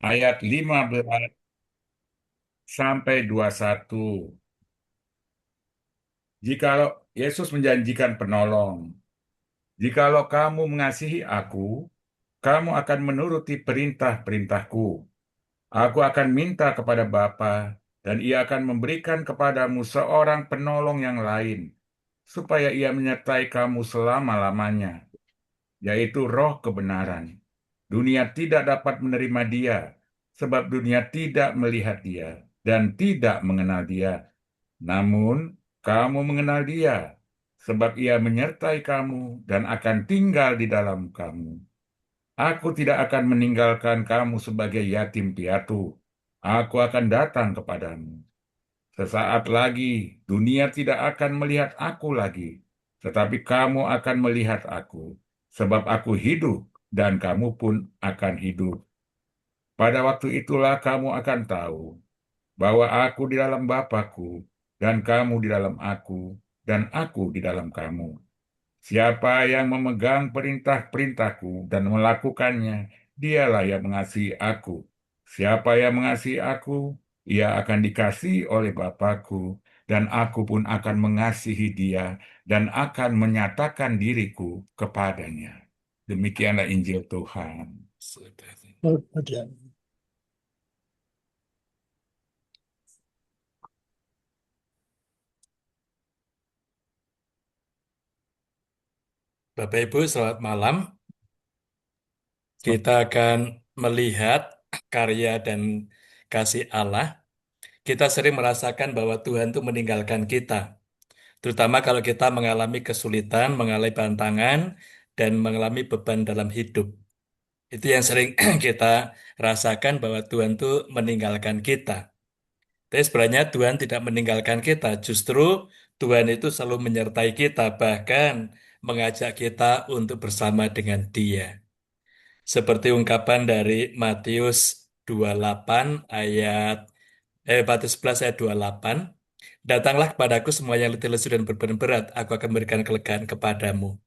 ayat 15 sampai 21. Jikalau Yesus menjanjikan penolong, jikalau kamu mengasihi aku, kamu akan menuruti perintah-perintahku. Aku akan minta kepada Bapa, dan ia akan memberikan kepadamu seorang penolong yang lain, supaya ia menyertai kamu selama-lamanya, yaitu Roh kebenaran. Dunia tidak dapat menerima dia, sebab dunia tidak melihat dia dan tidak mengenal dia. Namun, kamu mengenal dia, sebab ia menyertai kamu dan akan tinggal di dalam kamu. Aku tidak akan meninggalkan kamu sebagai yatim piatu. Aku akan datang kepadamu. Sesaat lagi, dunia tidak akan melihat aku lagi, tetapi kamu akan melihat aku, sebab aku hidup dan kamu pun akan hidup. Pada waktu itulah kamu akan tahu bahwa aku di dalam Bapakku, dan kamu di dalam aku, dan aku di dalam kamu. Siapa yang memegang perintah-perintahku dan melakukannya, dialah yang mengasihi aku. Siapa yang mengasihi aku, ia akan dikasihi oleh Bapakku, dan aku pun akan mengasihi dia dan akan menyatakan diriku kepadanya. Demikianlah Injil Tuhan. Kemudian, Bapak Ibu, selamat malam. Kita akan melihat karya dan kasih Allah. Kita sering merasakan bahwa Tuhan itu meninggalkan kita, terutama kalau kita mengalami kesulitan, mengalami tantangan, dan mengalami beban dalam hidup. Itu yang sering kita rasakan bahwa Tuhan itu meninggalkan kita. Tapi sebenarnya Tuhan tidak meninggalkan kita, justru Tuhan itu selalu menyertai kita, bahkan mengajak kita untuk bersama dengan Dia. Seperti ungkapan dari Matius 28 ayat Matius 11 ayat 28, datanglah kepadaku semua yang letih lesu dan beban berat, aku akan memberikan kelegaan kepadamu.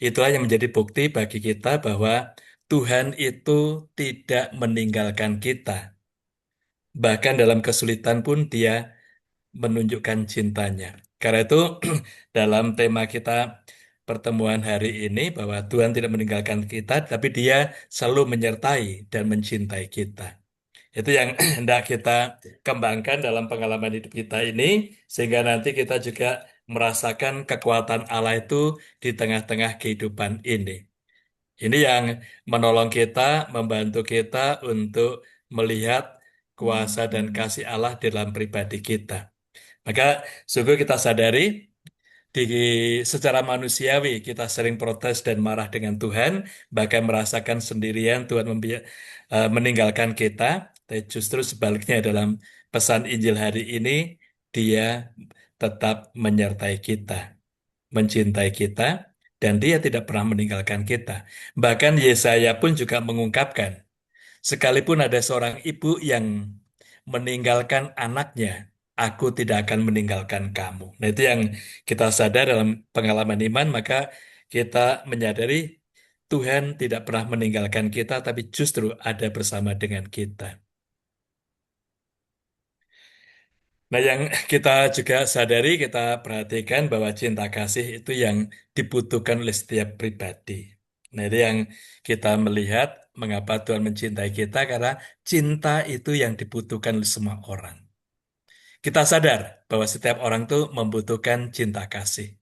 Itulah yang menjadi bukti bagi kita bahwa Tuhan itu tidak meninggalkan kita. Bahkan dalam kesulitan pun Dia menunjukkan cintanya. Karena itu dalam tema kita pertemuan hari ini bahwa Tuhan tidak meninggalkan kita, tapi Dia selalu menyertai dan mencintai kita. Itu yang hendak kita kembangkan dalam pengalaman hidup kita ini, sehingga nanti kita juga merasakan kekuatan Allah itu di tengah-tengah kehidupan ini. Ini yang menolong kita, membantu kita untuk melihat kuasa dan kasih Allah dalam pribadi kita. Maka sungguh kita sadari di secara manusiawi kita sering protes dan marah dengan Tuhan, bahkan merasakan sendirian Tuhan meninggalkan kita. Tapi justru sebaliknya dalam pesan Injil hari ini, Dia tetap menyertai kita, mencintai kita, dan Dia tidak pernah meninggalkan kita. Bahkan Yesaya pun juga mengungkapkan, sekalipun ada seorang ibu yang meninggalkan anaknya, aku tidak akan meninggalkan kamu. Nah, itu yang kita sadar dalam pengalaman iman, maka kita menyadari Tuhan tidak pernah meninggalkan kita, tapi justru ada bersama dengan kita. Nah, yang kita juga sadari, kita perhatikan bahwa cinta kasih itu yang dibutuhkan oleh setiap pribadi. Nah, itu yang kita melihat mengapa Tuhan mencintai kita, karena cinta itu yang dibutuhkan oleh semua orang. Kita sadar bahwa setiap orang itu membutuhkan cinta kasih.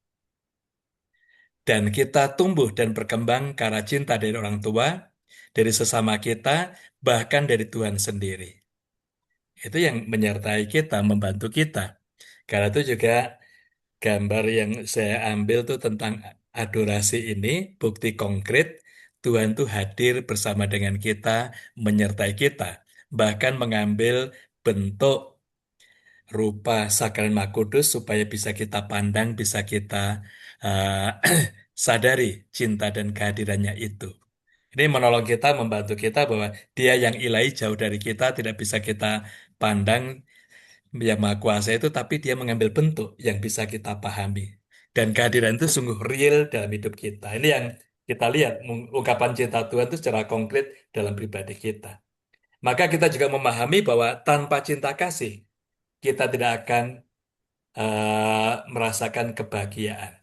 Dan kita tumbuh dan berkembang karena cinta dari orang tua, dari sesama kita, bahkan dari Tuhan sendiri. Itu yang menyertai kita, membantu kita. Karena itu juga gambar yang saya ambil tuh tentang adorasi ini, bukti konkret Tuhan tuh hadir bersama dengan kita, menyertai kita, bahkan mengambil bentuk rupa sakramen Maha Kudus supaya bisa kita pandang, bisa kita sadari cinta dan kehadirannya itu. Ini menolong kita, membantu kita bahwa Dia yang ilahi jauh dari kita, tidak bisa kita pandang, yang Maha Kuasa itu, tapi Dia mengambil bentuk yang bisa kita pahami. Dan kehadiran itu sungguh real dalam hidup kita. Ini yang kita lihat, ungkapan cinta Tuhan itu secara konkret dalam pribadi kita. Maka kita juga memahami bahwa tanpa cinta kasih, kita tidak akan merasakan kebahagiaan.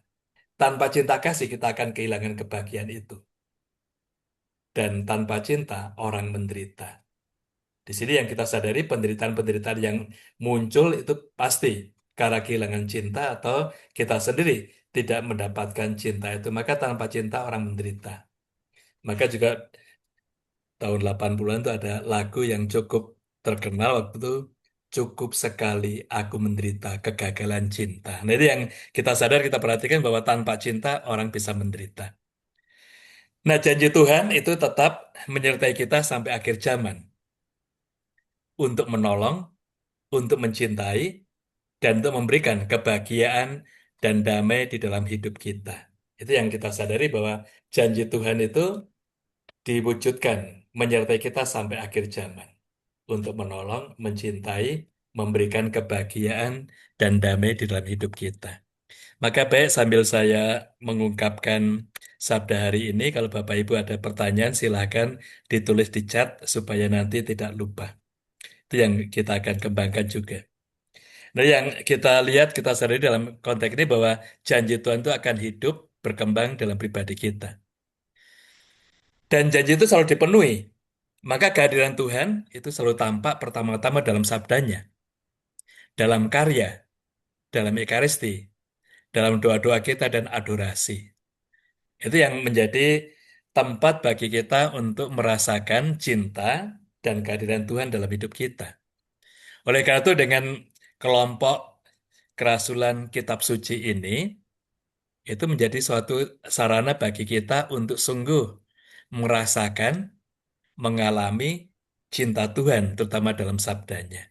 Tanpa cinta kasih, kita akan kehilangan kebahagiaan itu. Dan tanpa cinta, orang menderita. Di sini yang kita sadari penderitaan-penderitaan yang muncul itu pasti karena kehilangan cinta atau kita sendiri tidak mendapatkan cinta itu. Maka tanpa cinta orang menderita. Maka juga tahun 80-an itu ada lagu yang cukup terkenal waktu itu, cukup sekali aku menderita kegagalan cinta. Nah itu yang kita sadar, kita perhatikan bahwa tanpa cinta orang bisa menderita. Nah janji Tuhan itu tetap menyertai kita sampai akhir zaman untuk menolong, untuk mencintai, dan untuk memberikan kebahagiaan dan damai di dalam hidup kita. Itu yang kita sadari bahwa janji Tuhan itu diwujudkan menyertai kita sampai akhir zaman untuk menolong, mencintai, memberikan kebahagiaan dan damai di dalam hidup kita. Maka baik sambil saya mengungkapkan sabda hari ini, kalau Bapak Ibu ada pertanyaan silakan ditulis di chat supaya nanti tidak lupa. Itu yang kita akan kembangkan juga. Nah, yang kita lihat, kita sadari dalam konteks ini bahwa janji Tuhan itu akan hidup, berkembang dalam pribadi kita. Dan janji itu selalu dipenuhi. Maka kehadiran Tuhan itu selalu tampak pertama-tama dalam sabdanya, dalam karya, dalam ekaristi, dalam doa-doa kita dan adorasi. Itu yang menjadi tempat bagi kita untuk merasakan cinta dan kehadiran Tuhan dalam hidup kita. Oleh karena itu dengan kelompok kerasulan kitab suci ini, itu menjadi suatu sarana bagi kita untuk sungguh merasakan, mengalami cinta Tuhan, terutama dalam sabdanya.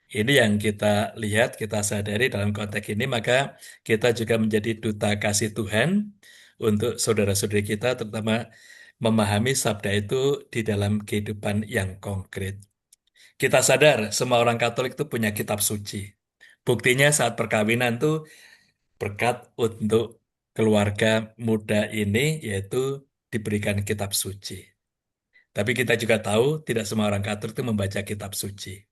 Ini yang kita lihat, kita sadari dalam konteks ini, maka kita juga menjadi duta kasih Tuhan untuk saudara-saudari kita, terutama memahami sabda itu di dalam kehidupan yang konkret. Kita sadar semua orang Katolik itu punya kitab suci. Buktinya saat perkawinan tuh berkat untuk keluarga muda ini yaitu diberikan kitab suci. Tapi kita juga tahu tidak semua orang Katolik itu membaca kitab suci.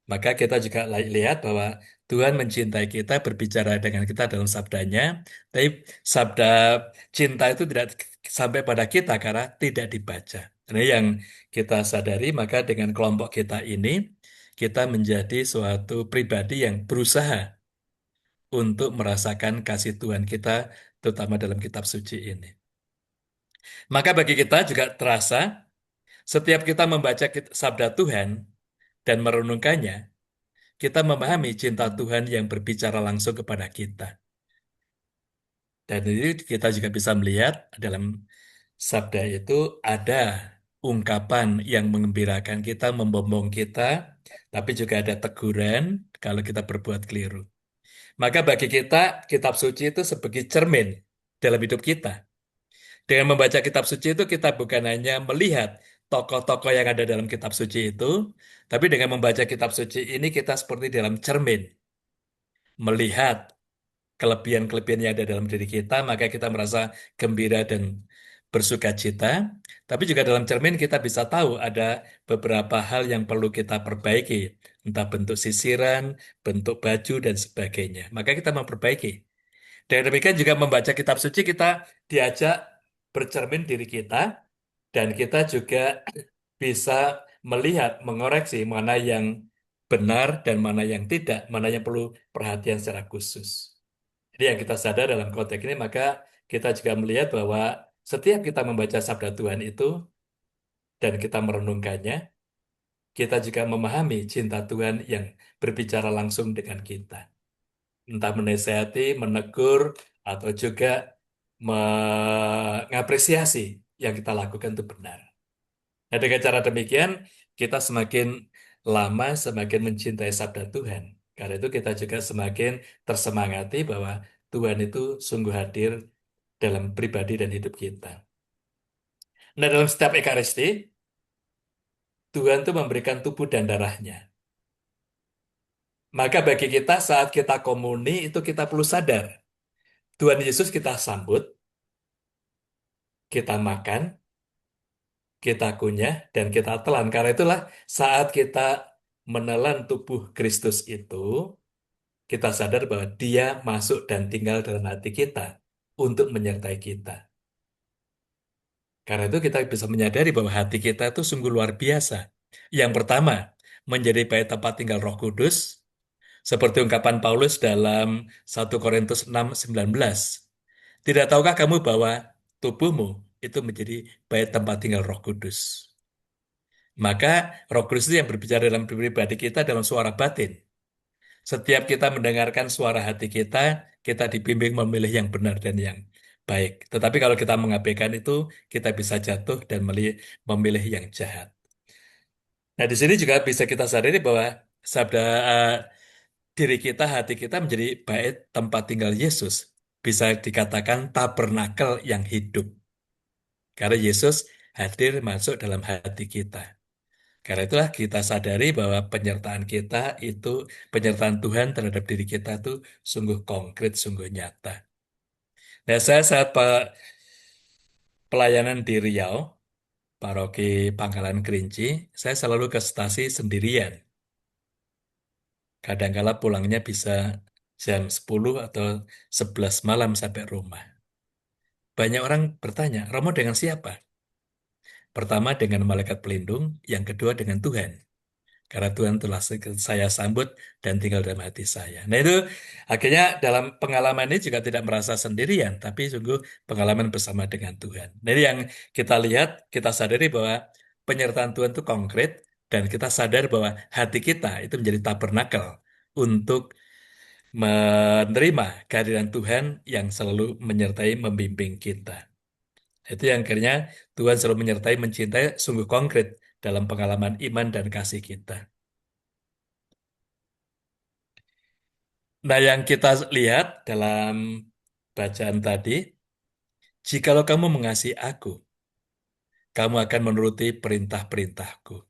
Maka kita juga lihat bahwa Tuhan mencintai kita, berbicara dengan kita dalam sabdanya, tapi sabda cinta itu tidak sampai pada kita karena tidak dibaca. Ini yang kita sadari, maka dengan kelompok kita ini, kita menjadi suatu pribadi yang berusaha untuk merasakan kasih Tuhan kita, terutama dalam kitab suci ini. Maka bagi kita juga terasa, setiap kita membaca sabda Tuhan dan merenungkannya, kita memahami cinta Tuhan yang berbicara langsung kepada kita. Dan ini kita juga bisa melihat dalam sabda itu ada ungkapan yang mengembirakan kita, membombong kita, tapi juga ada teguran kalau kita berbuat keliru. Maka bagi kita, kitab suci itu sebagai cermin dalam hidup kita. Dengan membaca kitab suci itu kita bukan hanya melihat tokoh-tokoh yang ada dalam kitab suci itu, tapi dengan membaca kitab suci ini kita seperti dalam cermin, melihat kelebihan-kelebihan yang ada dalam diri kita, maka kita merasa gembira dan bersuka cita. Tapi juga dalam cermin kita bisa tahu ada beberapa hal yang perlu kita perbaiki, entah bentuk sisiran, bentuk baju, dan sebagainya. Maka kita memperbaiki. Dan demikian juga membaca kitab suci kita diajak bercermin diri kita dan kita juga bisa melihat, mengoreksi mana yang benar dan mana yang tidak, mana yang perlu perhatian secara khusus. Jadi yang kita sadar dalam konteks ini, maka kita juga melihat bahwa setiap kita membaca sabda Tuhan itu dan kita merenungkannya, kita juga memahami cinta Tuhan yang berbicara langsung dengan kita. Entah menasehati, menegur, atau juga mengapresiasi yang kita lakukan itu benar. Nah, dengan cara demikian, kita semakin lama semakin mencintai sabda Tuhan. Karena itu kita juga semakin tersemangati bahwa Tuhan itu sungguh hadir dalam pribadi dan hidup kita. Nah, dalam setiap ekaristi, Tuhan itu memberikan tubuh dan darahnya. Maka bagi kita saat kita komuni itu kita perlu sadar. Tuhan Yesus kita sambut, kita makan, kita kunyah, dan kita telan. Karena itulah saat kita menelan tubuh Kristus itu, kita sadar bahwa Dia masuk dan tinggal dalam hati kita untuk menyertai kita. Karena itu kita bisa menyadari bahwa hati kita itu sungguh luar biasa. Yang pertama, menjadi bait tempat tinggal Roh Kudus, seperti ungkapan Paulus dalam 1 Korintus 6:19. Tidak tahukah kamu bahwa tubuhmu itu menjadi bait tempat tinggal Roh Kudus? Maka Roh Kudus itu yang berbicara dalam pribadi kita dalam suara batin. Setiap kita mendengarkan suara hati kita dibimbing memilih yang benar dan yang baik. Tetapi kalau kita mengabaikan itu, kita bisa jatuh dan memilih yang jahat. Nah, di sini juga bisa kita sadari bahwa sabda diri kita, hati kita menjadi bait tempat tinggal Yesus. Bisa dikatakan tabernakel yang hidup. Karena Yesus hadir masuk dalam hati kita. Karena itulah kita sadari bahwa penyertaan kita itu, penyertaan Tuhan terhadap diri kita itu sungguh konkret, sungguh nyata. Nah, saya saat pelayanan di Riau, Paroki Pangkalan Kerinci, saya selalu ke stasi sendirian. Kadangkala pulangnya bisa jam 10 atau 11 malam sampai rumah. Banyak orang bertanya, Romo dengan siapa? Pertama dengan malaikat pelindung, yang kedua dengan Tuhan. Karena Tuhan telah saya sambut dan tinggal dalam hati saya. Nah itu akhirnya dalam pengalaman ini juga tidak merasa sendirian, tapi sungguh pengalaman bersama dengan Tuhan. Nah ini yang kita lihat, kita sadari bahwa penyertaan Tuhan itu konkret, dan kita sadar bahwa hati kita itu menjadi tabernakel untuk menerima kehadiran Tuhan yang selalu menyertai, membimbing kita. Itu yang akhirnya Tuhan selalu menyertai, mencintai, sungguh konkret dalam pengalaman iman dan kasih kita. Nah, yang kita lihat dalam bacaan tadi, jikalau kamu mengasihi aku, kamu akan menuruti perintah-perintahku.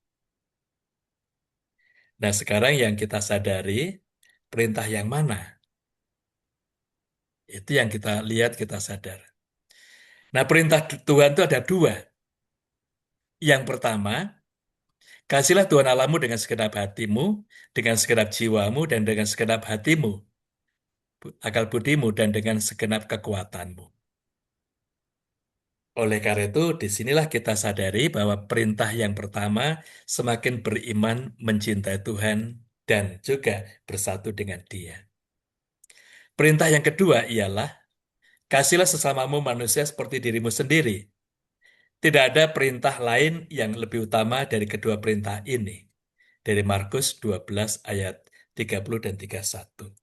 Nah, sekarang yang kita sadari, perintah yang mana? Itu yang kita lihat, kita sadar. Nah, perintah Tuhan itu ada dua. Yang pertama, kasihlah Tuhan Allahmu dengan segenap hatimu, dengan segenap jiwamu, dan dengan segenap hatimu, akal budimu, dan dengan segenap kekuatanmu. Oleh karena itu, disinilah kita sadari bahwa perintah yang pertama semakin beriman, mencintai Tuhan, dan juga bersatu dengan Dia. Perintah yang kedua ialah, kasihlah sesamamu manusia seperti dirimu sendiri. Tidak ada perintah lain yang lebih utama dari kedua perintah ini. Dari Markus 12 ayat 30 dan 31.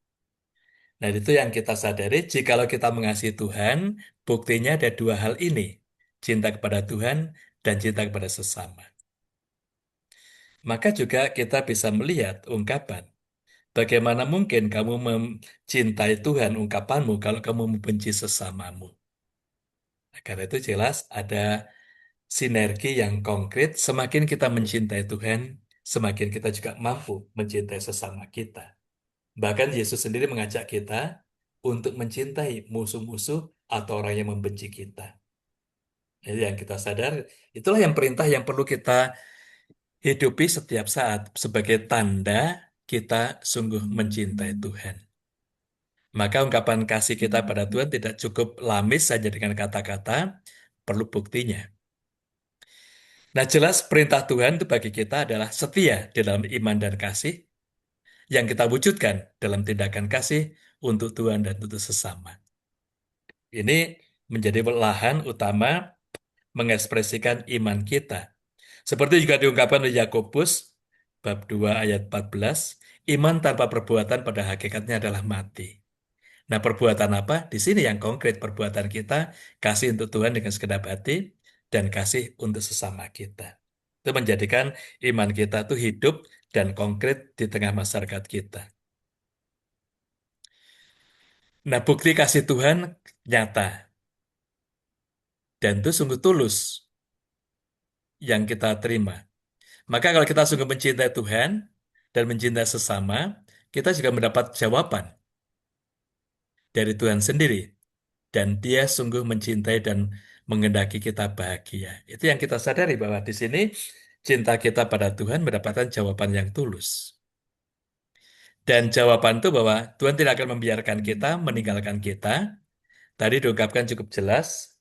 Nah, itu yang kita sadari, jikalau kita mengasihi Tuhan, buktinya ada dua hal ini. Cinta kepada Tuhan dan cinta kepada sesama. Maka juga kita bisa melihat ungkapan, bagaimana mungkin kamu mencintai Tuhan ungkapanmu kalau kamu membenci sesamamu. Nah, karena itu jelas ada sinergi yang konkret, semakin kita mencintai Tuhan, semakin kita juga mampu mencintai sesama kita. Bahkan Yesus sendiri mengajak kita untuk mencintai musuh-musuh atau orang yang membenci kita. Jadi yang kita sadar, itulah yang perintah yang perlu kita hidupi setiap saat sebagai tanda kita sungguh mencintai Tuhan. Maka ungkapan kasih kita pada Tuhan tidak cukup lamis saja dengan kata-kata, perlu buktinya. Nah, jelas perintah Tuhan itu bagi kita adalah setia di dalam iman dan kasih yang kita wujudkan dalam tindakan kasih untuk Tuhan dan untuk sesama. Ini menjadi lahan utama mengekspresikan iman kita. Seperti juga diungkapkan oleh Yakobus bab 2 ayat 14, iman tanpa perbuatan pada hakikatnya adalah mati. Nah, perbuatan apa? Di sini yang konkret, perbuatan kita kasih untuk Tuhan dengan segenap hati dan kasih untuk sesama kita. Itu menjadikan iman kita itu hidup dan konkret di tengah masyarakat kita. Nah, bukti kasih Tuhan nyata dan itu sungguh tulus yang kita terima. Maka kalau kita sungguh mencintai Tuhan dan mencintai sesama, kita juga mendapat jawaban dari Tuhan sendiri. Dan Dia sungguh mencintai dan mengendaki kita bahagia. Itu yang kita sadari bahwa di sini cinta kita pada Tuhan mendapatkan jawaban yang tulus. Dan jawaban itu bahwa Tuhan tidak akan membiarkan kita meninggalkan kita. Tadi diungkapkan cukup jelas,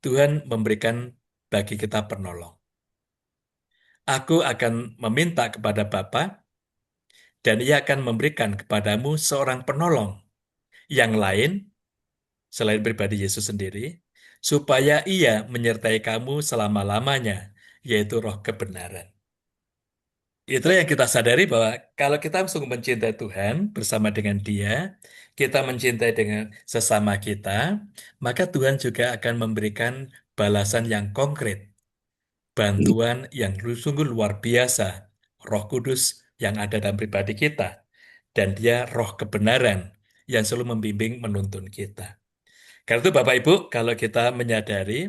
Tuhan memberikan bagi kita penolong. Aku akan meminta kepada Bapa, dan Ia akan memberikan kepadamu seorang penolong yang lain, selain pribadi Yesus sendiri, supaya Ia menyertai kamu selama-lamanya, yaitu Roh kebenaran. Itulah yang kita sadari bahwa kalau kita sungguh mencintai Tuhan bersama dengan Dia, kita mencintai dengan sesama kita, maka Tuhan juga akan memberikan balasan yang konkret, bantuan yang sungguh luar biasa, Roh Kudus yang ada dalam pribadi kita, dan Dia Roh kebenaran yang selalu membimbing menuntun kita. Karena itu Bapak Ibu, kalau kita menyadari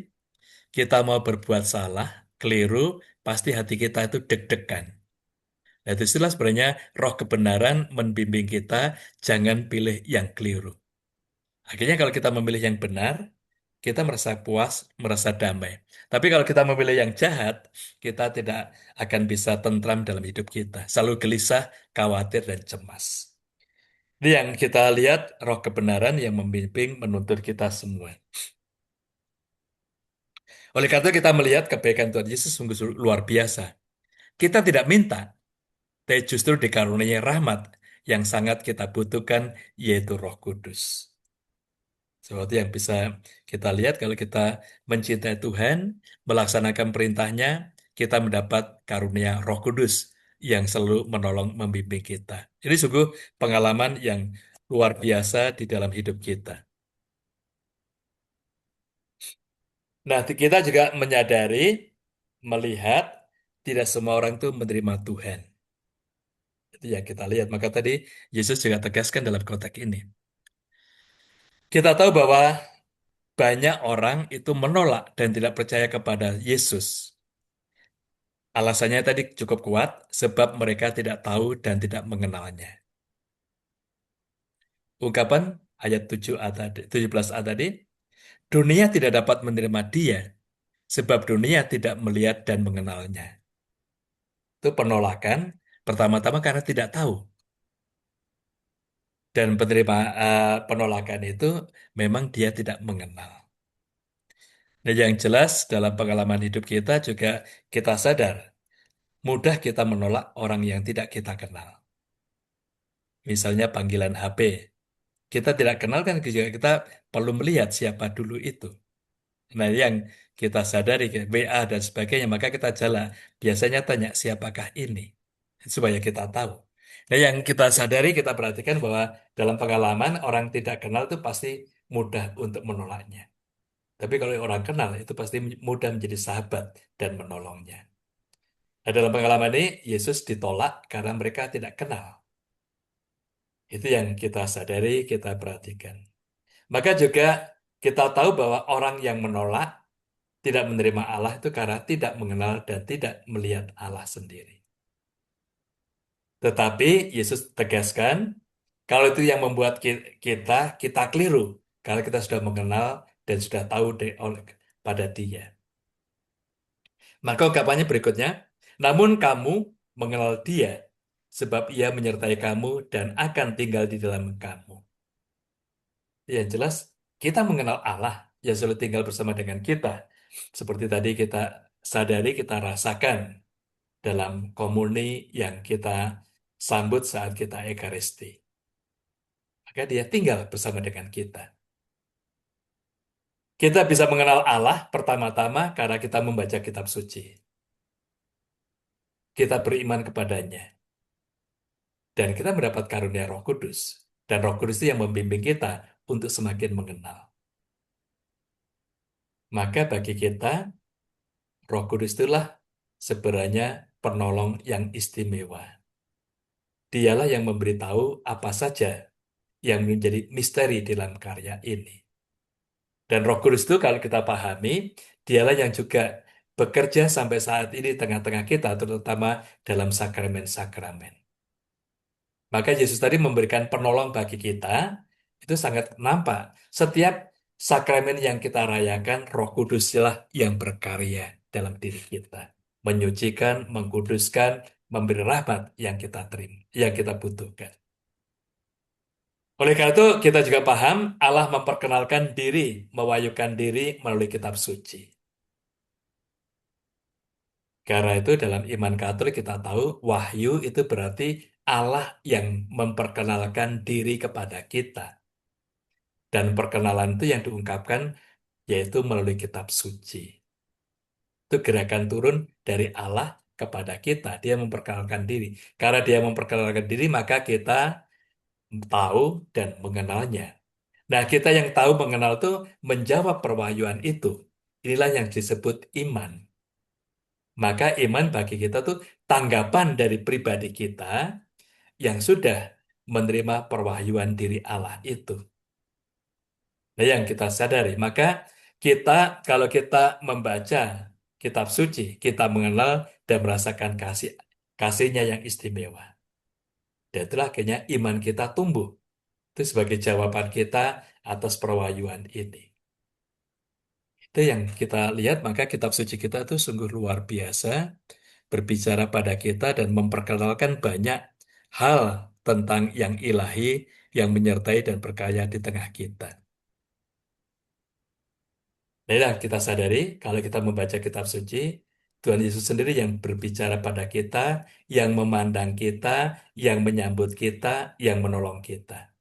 kita mau berbuat salah, keliru, pasti hati kita itu deg-degan. Nah, itu istilah sebenarnya roh kebenaran membimbing kita jangan pilih yang keliru. Akhirnya kalau kita memilih yang benar, kita merasa puas, merasa damai. Tapi kalau kita memilih yang jahat, kita tidak akan bisa tentram dalam hidup kita. Selalu gelisah, khawatir, dan cemas. Ini yang kita lihat roh kebenaran yang membimbing menuntun kita semua. Oleh karena itu kita melihat kebaikan Tuhan Yesus sungguh luar biasa. Kita tidak minta, tapi justru dikaruniai rahmat yang sangat kita butuhkan, yaitu Roh Kudus. Sesuatu yang bisa kita lihat kalau kita mencintai Tuhan, melaksanakan perintahnya, kita mendapat karunia Roh Kudus yang selalu menolong membimbing kita. Ini sungguh pengalaman yang luar biasa di dalam hidup kita. Nah, kita juga menyadari, melihat, tidak semua orang itu menerima Tuhan. Itu yang kita lihat. Maka tadi Yesus juga tegaskan dalam konteks ini. Kita tahu bahwa banyak orang itu menolak dan tidak percaya kepada Yesus. Alasannya tadi cukup kuat, sebab mereka tidak tahu dan tidak mengenalnya. Ungkapan ayat 7a tadi, 17a tadi, dunia tidak dapat menerima dia, sebab dunia tidak melihat dan mengenalnya. Itu penolakan, pertama-tama karena tidak tahu. Dan penerima penolakan itu memang dia tidak mengenal. Dan yang jelas dalam pengalaman hidup kita juga kita sadar, mudah kita menolak orang yang tidak kita kenal. Misalnya panggilan HP. Kita tidak kenal kan juga kita perlu melihat siapa dulu itu. Nah, yang kita sadari, WA dan sebagainya, maka kita jalan. Biasanya tanya siapakah ini, supaya kita tahu. Nah, yang kita sadari, kita perhatikan bahwa dalam pengalaman orang tidak kenal itu pasti mudah untuk menolaknya. Tapi kalau orang kenal itu pasti mudah menjadi sahabat dan menolongnya. Nah, dalam pengalaman ini Yesus ditolak karena mereka tidak kenal. Itu yang kita sadari, kita perhatikan. Maka juga kita tahu bahwa orang yang menolak tidak menerima Allah itu karena tidak mengenal dan tidak melihat Allah sendiri. Tetapi Yesus tegaskan, kalau itu yang membuat kita keliru, kalau kita sudah mengenal dan sudah tahu pada Dia. Maka ungkapannya berikutnya, namun kamu mengenal Dia, sebab Ia menyertai kamu dan akan tinggal di dalam kamu. Yang jelas, kita mengenal Allah yang selalu tinggal bersama dengan kita. Seperti tadi kita sadari, kita rasakan dalam komuni yang kita sambut saat kita Ekaristi. Maka Dia tinggal bersama dengan kita. Kita bisa mengenal Allah pertama-tama karena kita membaca kitab suci. Kita beriman kepadanya. Dan kita mendapat karunia Roh Kudus. Dan Roh Kudus itu yang membimbing kita untuk semakin mengenal. Maka bagi kita, Roh Kudus itulah sebenarnya penolong yang istimewa. Dialah yang memberitahu apa saja yang menjadi misteri dalam karya ini. Dan Roh Kudus itu kalau kita pahami, dialah yang juga bekerja sampai saat ini di tengah-tengah kita, terutama dalam sakramen-sakramen. Maka Yesus tadi memberikan penolong bagi kita, itu sangat nampak. Setiap Sakramen yang kita rayakan, Roh Kuduslah yang berkarya dalam diri kita, menyucikan, mengkuduskan, memberi rahmat yang kita terima, yang kita butuhkan. Oleh karena itu, kita juga paham Allah memperkenalkan diri, mewayukan diri melalui kitab suci. Karena itu dalam iman Katolik kita tahu wahyu itu berarti Allah yang memperkenalkan diri kepada kita. Dan perkenalan itu yang diungkapkan yaitu melalui kitab suci. Itu gerakan turun dari Allah kepada kita. Dia memperkenalkan diri. Karena dia memperkenalkan diri, maka kita tahu dan mengenalnya. Nah, kita yang tahu mengenal itu menjawab perwahyuan itu. Inilah yang disebut iman. Maka iman bagi kita tuh tanggapan dari pribadi kita yang sudah menerima perwahyuan diri Allah itu. Nah, yang kita sadari, maka kita kalau kita membaca kitab suci, kita mengenal dan merasakan kasihnya yang istimewa. Dan itulah akhirnya iman kita tumbuh. Itu sebagai jawaban kita atas perwahyuan ini. Itu yang kita lihat, maka kitab suci kita itu sungguh luar biasa, berbicara pada kita dan memperkenalkan banyak hal tentang yang ilahi, yang menyertai dan berkarya di tengah kita. Nah, inilah kita sadari kalau kita membaca kitab suci, Tuhan Yesus sendiri yang berbicara pada kita, yang memandang kita, yang menyambut kita, yang menolong kita.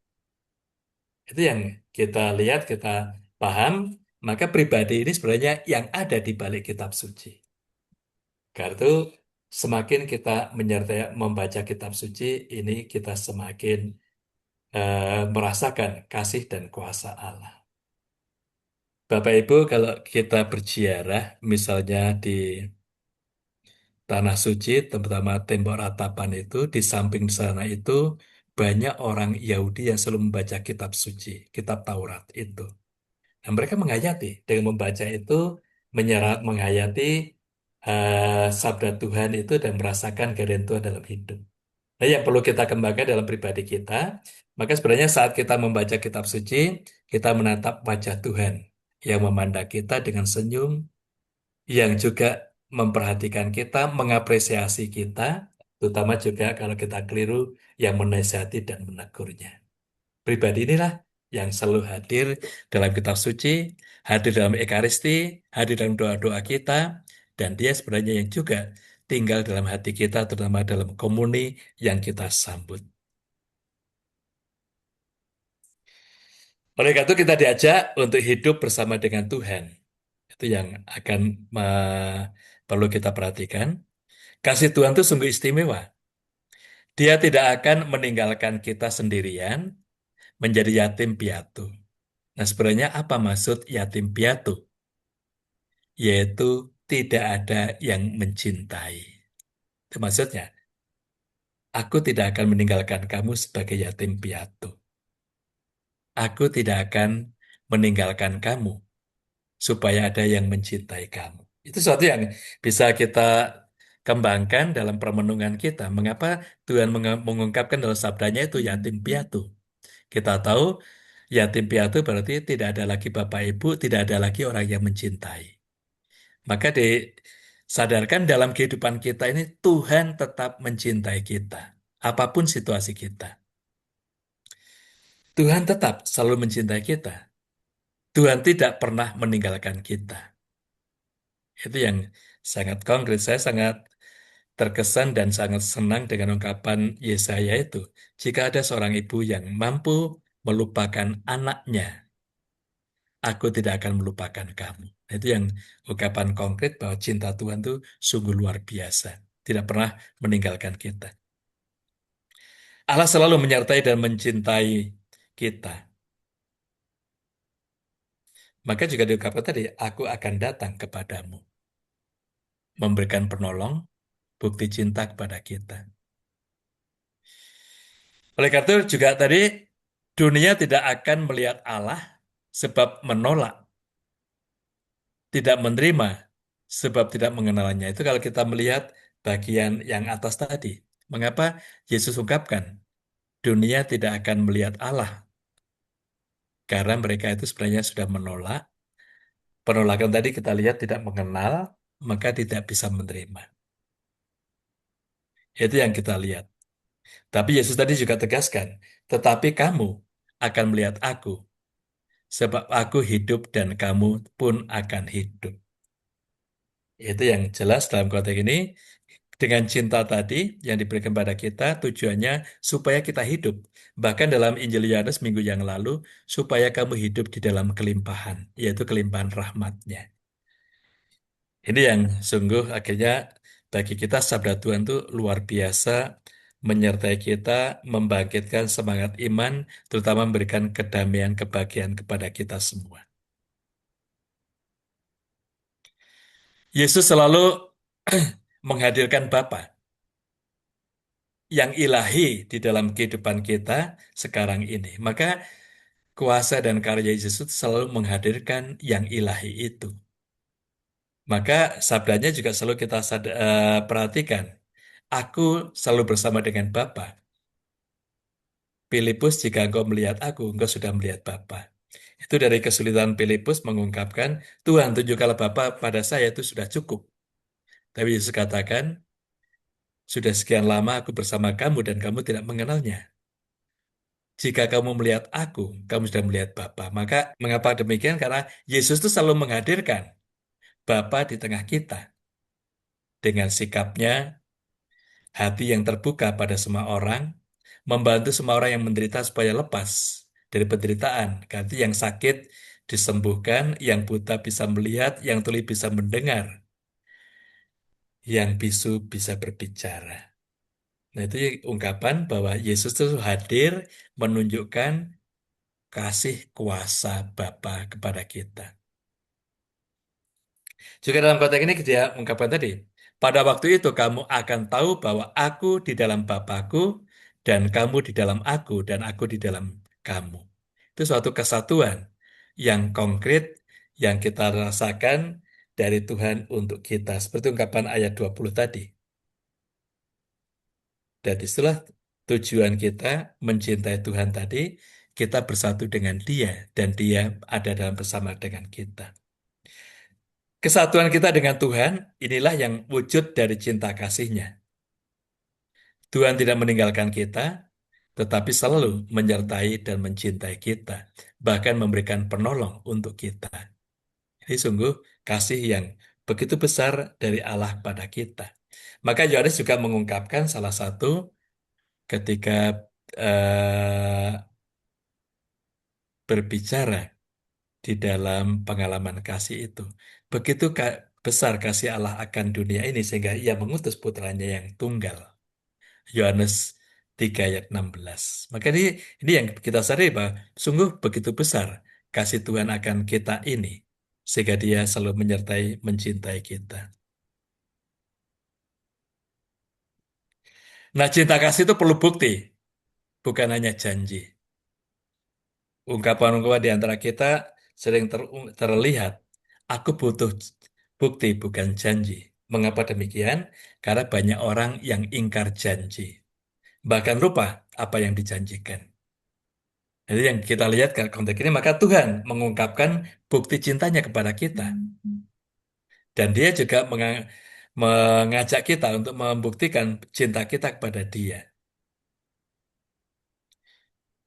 Itu yang kita lihat, kita paham, maka pribadi ini sebenarnya yang ada di balik kitab suci. Karena itu semakin kita menyertai membaca kitab suci, ini kita semakin merasakan kasih dan kuasa Allah. Bapak Ibu, kalau kita berziarah, misalnya di Tanah Suci, terutama tembok ratapan itu, di samping sana itu banyak orang Yahudi yang selalu membaca kitab suci, kitab Taurat itu. Dan mereka menghayati, dengan membaca itu, menghayati sabda Tuhan itu dan merasakan kehadiran Tuhan dalam hidup. Nah, yang perlu kita kembangkan dalam pribadi kita, maka sebenarnya saat kita membaca kitab suci, kita menatap wajah Tuhan yang memandang kita dengan senyum, yang juga memperhatikan kita, mengapresiasi kita, terutama juga kalau kita keliru, yang menasihati dan menegurnya. Pribadi inilah yang selalu hadir dalam kitab suci, hadir dalam Ekaristi, hadir dalam doa-doa kita, dan dia sebenarnya yang juga tinggal dalam hati kita, terutama dalam komuni yang kita sambut. Oleh karena itu kita diajak untuk hidup bersama dengan Tuhan. Itu yang akan perlu kita perhatikan. Kasih Tuhan itu sungguh istimewa. Dia tidak akan meninggalkan kita sendirian menjadi yatim piatu. Nah, sebenarnya apa maksud yatim piatu? Yaitu tidak ada yang mencintai. Itu maksudnya, aku tidak akan meninggalkan kamu sebagai yatim piatu. Aku tidak akan meninggalkan kamu supaya ada yang mencintai kamu. Itu sesuatu yang bisa kita kembangkan dalam permenungan kita. Mengapa Tuhan mengungkapkan dalam sabdanya itu yatim piatu? Kita tahu yatim piatu berarti tidak ada lagi bapak ibu, tidak ada lagi orang yang mencintai. Maka disadarkan dalam kehidupan kita ini Tuhan tetap mencintai kita. Apapun situasi kita. Tuhan tetap selalu mencintai kita. Tuhan tidak pernah meninggalkan kita. Itu yang sangat konkret. Saya sangat terkesan dan sangat senang dengan ungkapan Yesaya itu. Jika ada seorang ibu yang mampu melupakan anaknya, aku tidak akan melupakan kamu. Itu yang ungkapan konkret bahwa cinta Tuhan itu sungguh luar biasa. Tidak pernah meninggalkan kita. Allah selalu menyertai dan mencintai kita. Maka juga diungkapkan tadi, aku akan datang kepadamu. Memberikan penolong, bukti cinta kepada kita. Oleh karena itu juga tadi, dunia tidak akan melihat Allah sebab menolak, tidak menerima, sebab tidak mengenalnya. Itu kalau kita melihat bagian yang atas tadi. Mengapa Yesus ungkapkan, dunia tidak akan melihat Allah Karena mereka itu sebenarnya sudah menolak. Penolakan tadi kita lihat tidak mengenal, maka tidak bisa menerima. Itu yang kita lihat. Tapi Yesus tadi juga tegaskan, tetapi kamu akan melihat aku, sebab aku hidup dan kamu pun akan hidup. Itu yang jelas dalam konteks ini, dengan cinta tadi yang diberikan pada kita, tujuannya supaya kita hidup. Bahkan dalam Injil Yohanes minggu yang lalu, supaya kamu hidup di dalam kelimpahan, yaitu kelimpahan rahmatnya. Ini yang sungguh akhirnya bagi kita sabda Tuhan itu luar biasa menyertai kita, membangkitkan semangat iman, terutama memberikan kedamaian kebahagiaan kepada kita semua. Yesus selalu menghadirkan Bapa yang ilahi di dalam kehidupan kita sekarang ini. Maka kuasa dan karya Yesus selalu menghadirkan yang ilahi itu. Maka sabdanya juga selalu kita perhatikan. Aku selalu bersama dengan Bapa. Filipus, jika engkau melihat aku, engkau sudah melihat Bapa. Itu dari kesulitan Filipus mengungkapkan, Tuhan tunjukkanlah Bapa pada saya itu sudah cukup. Tapi Yesus katakan, sudah sekian lama aku bersama kamu dan kamu tidak mengenalnya. Jika kamu melihat aku, kamu sudah melihat Bapa. Maka mengapa demikian? Karena Yesus itu selalu menghadirkan Bapa di tengah kita dengan sikapnya, hati yang terbuka pada semua orang, membantu semua orang yang menderita supaya lepas dari penderitaan. Ganti yang sakit disembuhkan, yang buta bisa melihat, yang tuli bisa mendengar, yang bisu bisa berbicara. Nah, itu ungkapan bahwa Yesus itu hadir menunjukkan kasih kuasa Bapa kepada kita. Juga dalam konteks ini dia ungkapkan tadi, pada waktu itu kamu akan tahu bahwa aku di dalam Bapakku dan kamu di dalam aku dan aku di dalam kamu. Itu suatu kesatuan yang konkret yang kita rasakan dari Tuhan untuk kita. Seperti ungkapan ayat 20 tadi. Dan itulah tujuan kita mencintai Tuhan tadi, kita bersatu dengan Dia dan Dia ada dalam bersama dengan kita. Kesatuan kita dengan Tuhan, inilah yang wujud dari cinta kasih-Nya. Tuhan tidak meninggalkan kita, tetapi selalu menyertai dan mencintai kita, bahkan memberikan penolong untuk kita. Ini sungguh kasih yang begitu besar dari Allah pada kita. Maka Yohanes juga mengungkapkan salah satu ketika eh, berbicara di dalam pengalaman kasih itu. Begitu besar kasih Allah akan dunia ini sehingga ia mengutus putranya yang tunggal. Yohanes 3 ayat 16. Maka ini yang kita sadari bahwa sungguh begitu besar kasih Tuhan akan kita ini sehingga dia selalu menyertai mencintai kita. Nah, cinta kasih itu perlu bukti, bukan hanya janji. Ungkapan-ungkapan di antara kita sering terlihat, aku butuh bukti bukan janji. Mengapa demikian? Karena banyak orang yang ingkar janji. Bahkan lupa apa yang dijanjikan. Jadi yang kita lihat ke konteks ini, maka Tuhan mengungkapkan bukti cintanya kepada kita. Dan dia juga mengajak kita untuk membuktikan cinta kita kepada dia.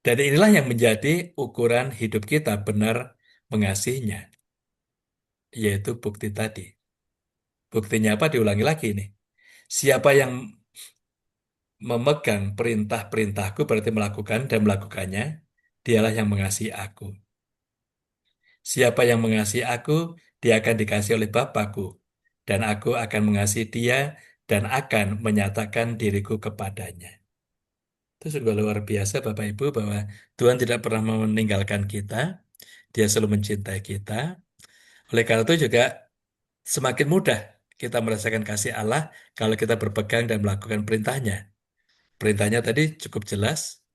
Dan inilah yang menjadi ukuran hidup kita benar mengasihinya, yaitu bukti tadi. Buktinya apa? Diulangi lagi ini. Siapa yang memegang perintah-perintahku berarti melakukan dan melakukannya, dialah yang mengasihi aku. Siapa yang mengasihi aku, dia akan dikasihi oleh Bapakku, dan aku akan mengasihi dia dan akan menyatakan diriku kepadanya. Itu sungguh luar biasa Bapak Ibu bahwa Tuhan tidak pernah meninggalkan kita, dia selalu mencintai kita. Oleh karena itu juga semakin mudah kita merasakan kasih Allah kalau kita berpegang dan melakukan perintahnya. Perintahnya tadi cukup jelas,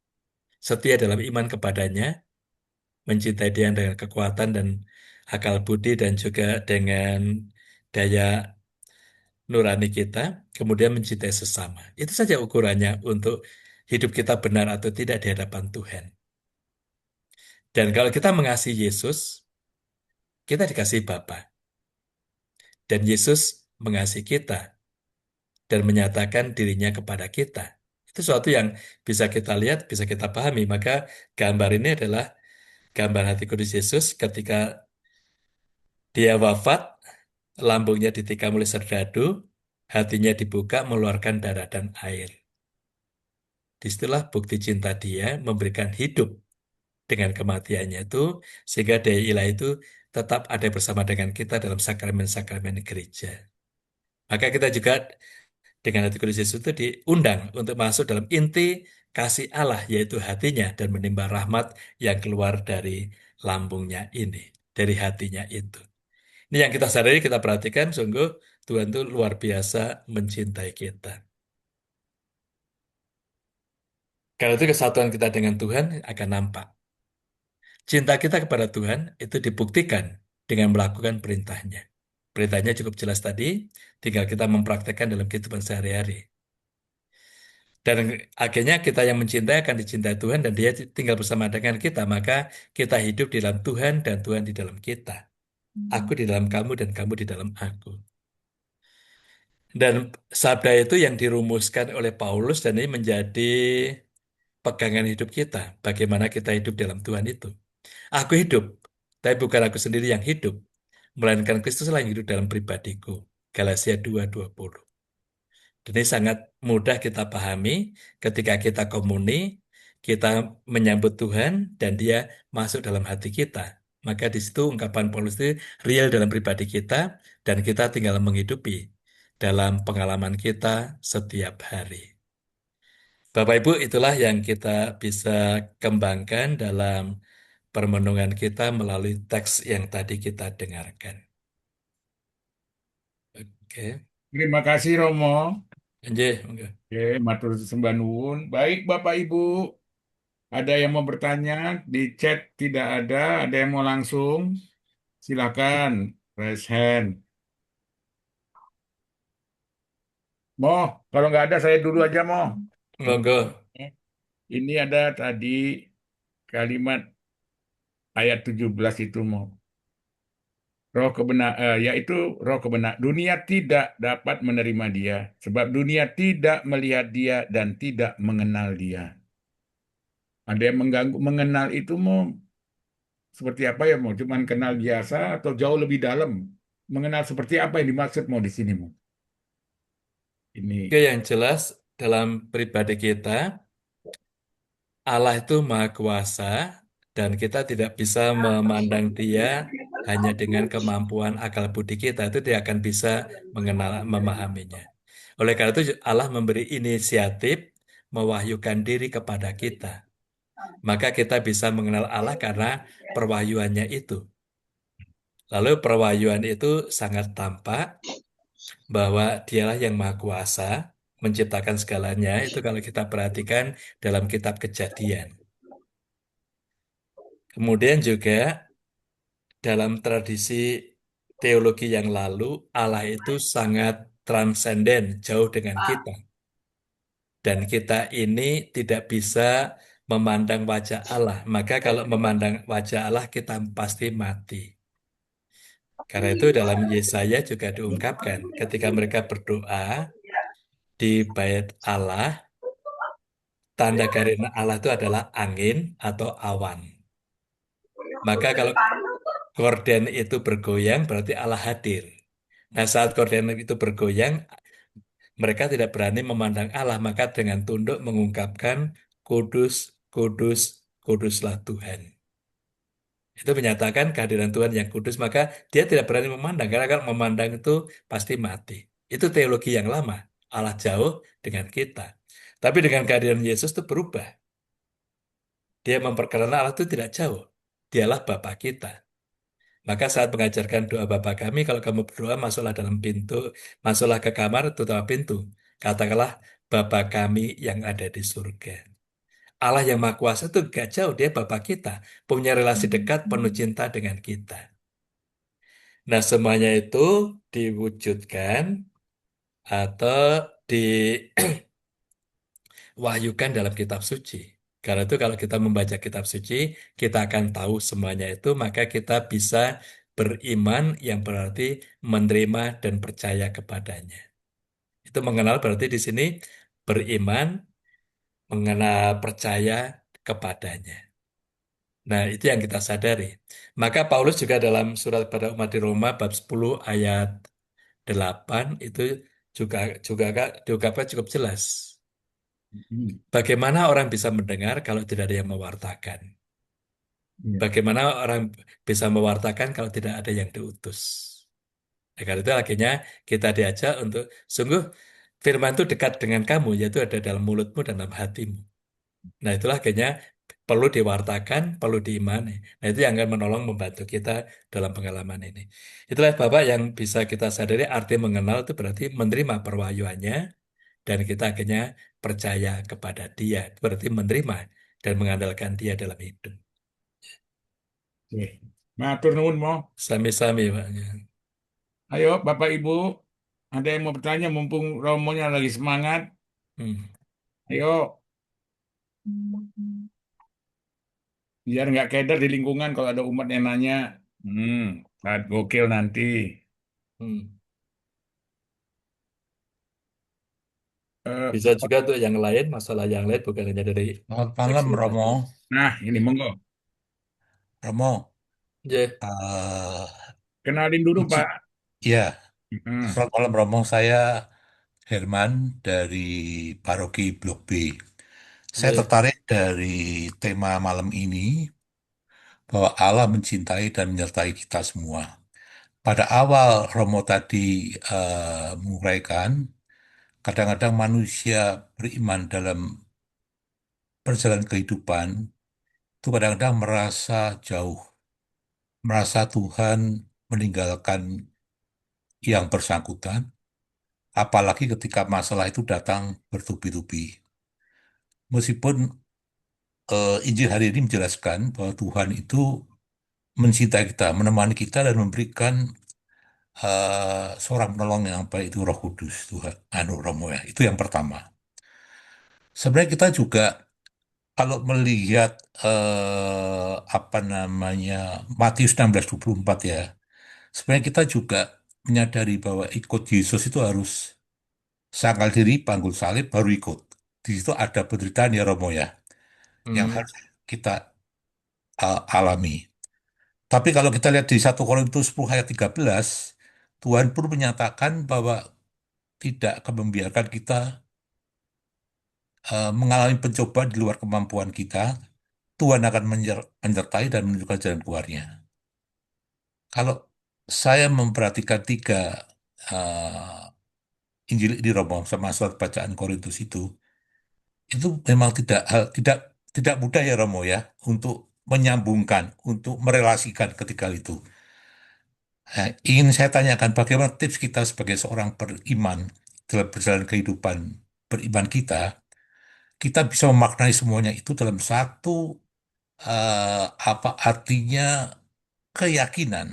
setia dalam iman kepadanya, mencintai dia dengan kekuatan dan akal budi dan juga dengan daya nurani kita, kemudian mencintai sesama. Itu saja ukurannya untuk hidup kita benar atau tidak di hadapan Tuhan. Dan kalau kita mengasihi Yesus, kita dikasihi Bapa. Dan Yesus mengasihi kita dan menyatakan dirinya kepada kita. Itu sesuatu yang bisa kita lihat, bisa kita pahami. Maka gambar ini adalah gambar hati kudus Yesus ketika dia wafat, lambungnya ditikam oleh serdadu, hatinya dibuka, mengeluarkan darah dan air. Disitulah bukti cinta dia memberikan hidup dengan kematiannya itu, sehingga daya ilahi itu tetap ada bersama dengan kita dalam sakramen-sakramen gereja. Maka kita juga dengan hati kudus Yesus itu diundang untuk masuk dalam inti kasih Allah, yaitu hatinya, dan menimba rahmat yang keluar dari lambungnya ini, dari hatinya itu. Ini yang kita sadari, kita perhatikan, sungguh Tuhan itu luar biasa mencintai kita. Karena itu kesatuan kita dengan Tuhan akan nampak. Cinta kita kepada Tuhan itu dibuktikan dengan melakukan perintahnya. Perintahnya cukup jelas tadi, tinggal kita mempraktekkan dalam kehidupan sehari-hari. Dan akhirnya kita yang mencintai akan dicintai Tuhan dan dia tinggal bersama dengan kita. Maka kita hidup di dalam Tuhan dan Tuhan di dalam kita. Aku di dalam kamu dan kamu di dalam aku. Dan sabda itu yang dirumuskan oleh Paulus dan ini menjadi pegangan hidup kita. Bagaimana kita hidup dalam Tuhan itu. Aku hidup, tapi bukan aku sendiri yang hidup. Melainkan Kristuslah yang hidup dalam pribadiku. Galatia 2:20. Dan ini sangat mudah kita pahami ketika kita komuni, kita menyambut Tuhan dan dia masuk dalam hati kita. Maka di situ ungkapan Paulus itu real dalam pribadi kita dan kita tinggal menghidupi dalam pengalaman kita setiap hari. Bapak Ibu, itulah yang kita bisa kembangkan dalam permenungan kita melalui teks yang tadi kita dengarkan. Oke, Terima kasih Romo. Nggih, monggo. Oke, matur sembah nuwun. Baik Bapak Ibu, ada yang mau bertanya di chat tidak ada yang mau langsung? Silakan raise hand. Mo, kalau nggak ada saya dulu aja Mo. Monggo. Ini ada tadi kalimat ayat 17 itu Mo. Yaitu roh kebenaran. Dunia tidak dapat menerima dia, sebab dunia tidak melihat dia dan tidak mengenal dia. Ada yang mengganggu mengenal itu mau seperti apa ya mau? Cuman kenal biasa atau jauh lebih dalam? Mengenal seperti apa yang dimaksud mau di sini mau? Oke, Ini yang jelas dalam pribadi kita, Allah itu Maha Kuasa dan kita tidak bisa memandang Dia hanya dengan kemampuan akal budi kita. Itu dia akan bisa mengenal, memahaminya. Oleh karena itu Allah memberi inisiatif mewahyukan diri kepada kita. Maka kita bisa mengenal Allah karena perwahyuannya itu. Lalu perwahyuan itu sangat tampak bahwa dialah yang maha kuasa menciptakan segalanya itu kalau kita perhatikan dalam kitab Kejadian. Kemudian juga dalam tradisi teologi yang lalu Allah itu sangat transenden, jauh dengan kita. Dan kita ini tidak bisa memandang wajah Allah. Maka kalau memandang wajah Allah kita pasti mati. Karena itu dalam Yesaya juga diungkapkan ketika mereka berdoa di bait Allah, tanda karena Allah itu adalah angin atau awan. Maka kalau gorden itu bergoyang berarti Allah hadir. Nah, saat gorden itu bergoyang, mereka tidak berani memandang Allah, maka dengan tunduk mengungkapkan kudus, kudus, kuduslah Tuhan. Itu menyatakan kehadiran Tuhan yang kudus, maka dia tidak berani memandang, karena kalau memandang itu pasti mati. Itu teologi yang lama, Allah jauh dengan kita. Tapi dengan kehadiran Yesus itu berubah. Dia memperkenalkan Allah itu tidak jauh. Dialah Bapa kita. Maka saat mengajarkan doa Bapa kami, kalau kamu berdoa, masuklah dalam pintu, masuklah ke kamar, tutup pintu. Katakanlah, Bapa kami yang ada di surga. Allah yang Maha Kuasa itu gak jauh, dia Bapa kita. Punya relasi dekat, penuh cinta dengan kita. Nah, semuanya itu diwujudkan atau diwahyukan dalam kitab suci. Karena itu kalau kita membaca kitab suci, kita akan tahu semuanya itu, maka kita bisa beriman yang berarti menerima dan percaya kepadanya. Itu mengenal berarti di sini beriman, mengenal percaya kepadanya. Nah, itu yang kita sadari. Maka Paulus juga dalam surat pada umat di Roma bab 10 ayat 8 itu juga juga juga apa, cukup jelas. Hmm, Bagaimana orang bisa mendengar kalau tidak ada yang mewartakan? iya. Bagaimana orang bisa mewartakan kalau tidak ada yang diutus? Nah, karena itu akhirnya kita diajak untuk sungguh firman itu dekat dengan kamu, yaitu ada dalam mulutmu dan dalam hatimu. Nah, itulah akhirnya perlu diwartakan, perlu diimani. Nah, itu yang akan menolong membantu kita dalam pengalaman ini. Itulah Bapak yang bisa kita sadari arti mengenal itu berarti menerima perwahyuannya dan kita akhirnya percaya kepada dia. Itu berarti menerima dan mengandalkan dia dalam hidup. Oke. Matur nuwun, Mo. Sami-sami, Pak. Ayo, Bapak Ibu, ada yang mau bertanya mumpung romonya lagi semangat. Hmm. Ayo, biar nggak keder di lingkungan kalau ada umat yang nanya. Saat gokil nanti. Hmm. Eh, Bisa juga tuh yang lain, masalah yang lain bukan hanya dari Selamat malam, Romo. eksultasi. nah, ini monggo. Romo, Ya, eh Kenalin dulu, izin- Pak. ya, Hmm, selamat malam, Romo. Saya Herman dari Paroki Blok B. Saya ya. tertarik dari tema malam ini bahwa Allah mencintai dan menyertai kita semua. Pada awal Romo tadi menguraikan, kadang-kadang manusia beriman dalam perjalanan kehidupan itu kadang-kadang merasa jauh, merasa Tuhan meninggalkan yang bersangkutan, apalagi ketika masalah itu datang bertubi-tubi. Meskipun Injil hari ini menjelaskan bahwa Tuhan itu mencintai kita, menemani kita dan memberikan seorang penolong yang baik itu Roh Kudus Tuhan, anu Romo ya. Itu yang pertama. Sebenarnya kita juga kalau melihat apa namanya Matius 16:24 ya, sebenarnya kita juga menyadari bahwa ikut Yesus itu harus sangkal diri, panggul salib, baru ikut. Di situ ada penderitaan ya Romo ya, yang Hmm. harus kita alami. Tapi kalau kita lihat di 1 Korintus 10 ayat 13, Tuhan pun menyatakan bahwa tidak akan membiarkan kita mengalami pencobaan di luar kemampuan kita. Tuhan akan menyertai dan menunjukkan jalan keluarnya. Kalau saya memperhatikan tiga Injil di Romo sama surat bacaan Korintus itu memang tidak tidak mudah ya Romo ya untuk menyambungkan, untuk merelasikan ketika itu. Nah, ingin saya tanyakan bagaimana tips kita sebagai seorang beriman dalam perjalanan kehidupan beriman kita bisa memaknai semuanya itu dalam satu apa artinya keyakinan.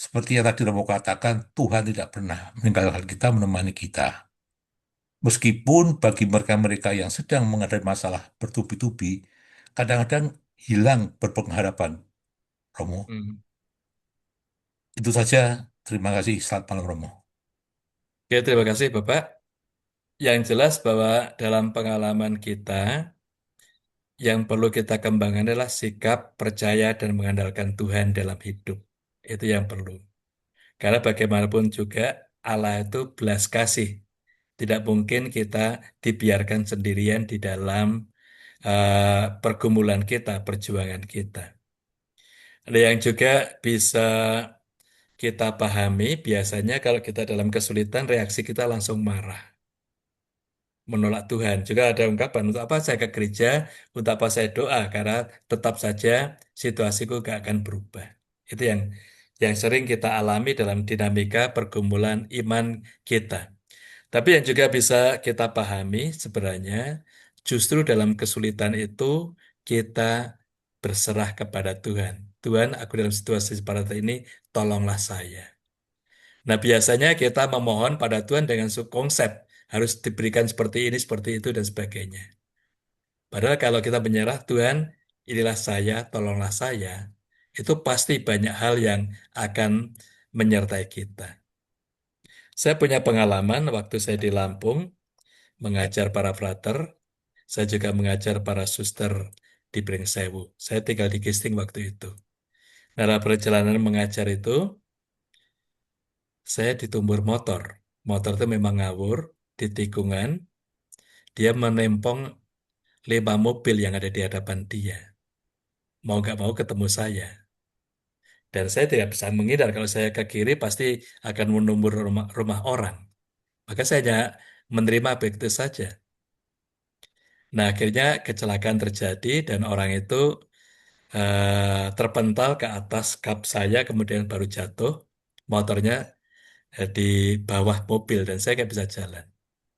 Seperti yang tadi Romo katakan, Tuhan tidak pernah meninggalkan kita, menemani kita. Meskipun bagi mereka-mereka yang sedang menghadapi masalah bertubi-tubi, kadang-kadang hilang berpengharapan. Romo, Hmm. itu saja. Terima kasih. Selamat malam, Romo. Oke, terima kasih Bapak. Yang jelas bahwa dalam pengalaman kita, yang perlu kita kembangkan adalah sikap percaya dan mengandalkan Tuhan dalam hidup. Itu yang perlu. Karena bagaimanapun juga Allah itu belas kasih. Tidak mungkin kita dibiarkan sendirian di dalam pergumulan kita, perjuangan kita. Ada yang juga bisa kita pahami, biasanya kalau kita dalam kesulitan, reaksi kita langsung marah, menolak Tuhan. Juga ada ungkapan, untuk apa saya ke gereja, untuk apa saya doa, karena tetap saja situasiku gak akan berubah. Itu yang sering kita alami dalam dinamika pergumulan iman kita. Tapi yang juga bisa kita pahami sebenarnya, justru dalam kesulitan itu kita berserah kepada Tuhan. Tuhan, aku dalam situasi seperti ini, tolonglah saya. Nah, biasanya kita memohon pada Tuhan dengan konsep harus diberikan seperti ini, seperti itu, dan sebagainya. Padahal kalau kita menyerah, Tuhan, inilah saya, tolonglah saya, itu pasti banyak hal yang akan menyertai kita. Saya punya pengalaman waktu saya di Lampung, mengajar para frater, saya juga mengajar para suster di Pringsewu. Saya tinggal di Gisting waktu itu. Nah, dalam perjalanan mengajar itu, saya ditumbur motor. Motor itu memang ngawur, di tikungan, dia menempong 5 mobil yang ada di hadapan dia. Mau nggak mau ketemu saya. Dan saya tidak bisa menghindar, kalau saya ke kiri pasti akan menumbur rumah, rumah orang. Maka saya hanya menerima begitu saja. Nah, akhirnya kecelakaan terjadi dan orang itu terpental ke atas kap saya, kemudian baru jatuh. Motornya di bawah mobil dan saya nggak bisa jalan.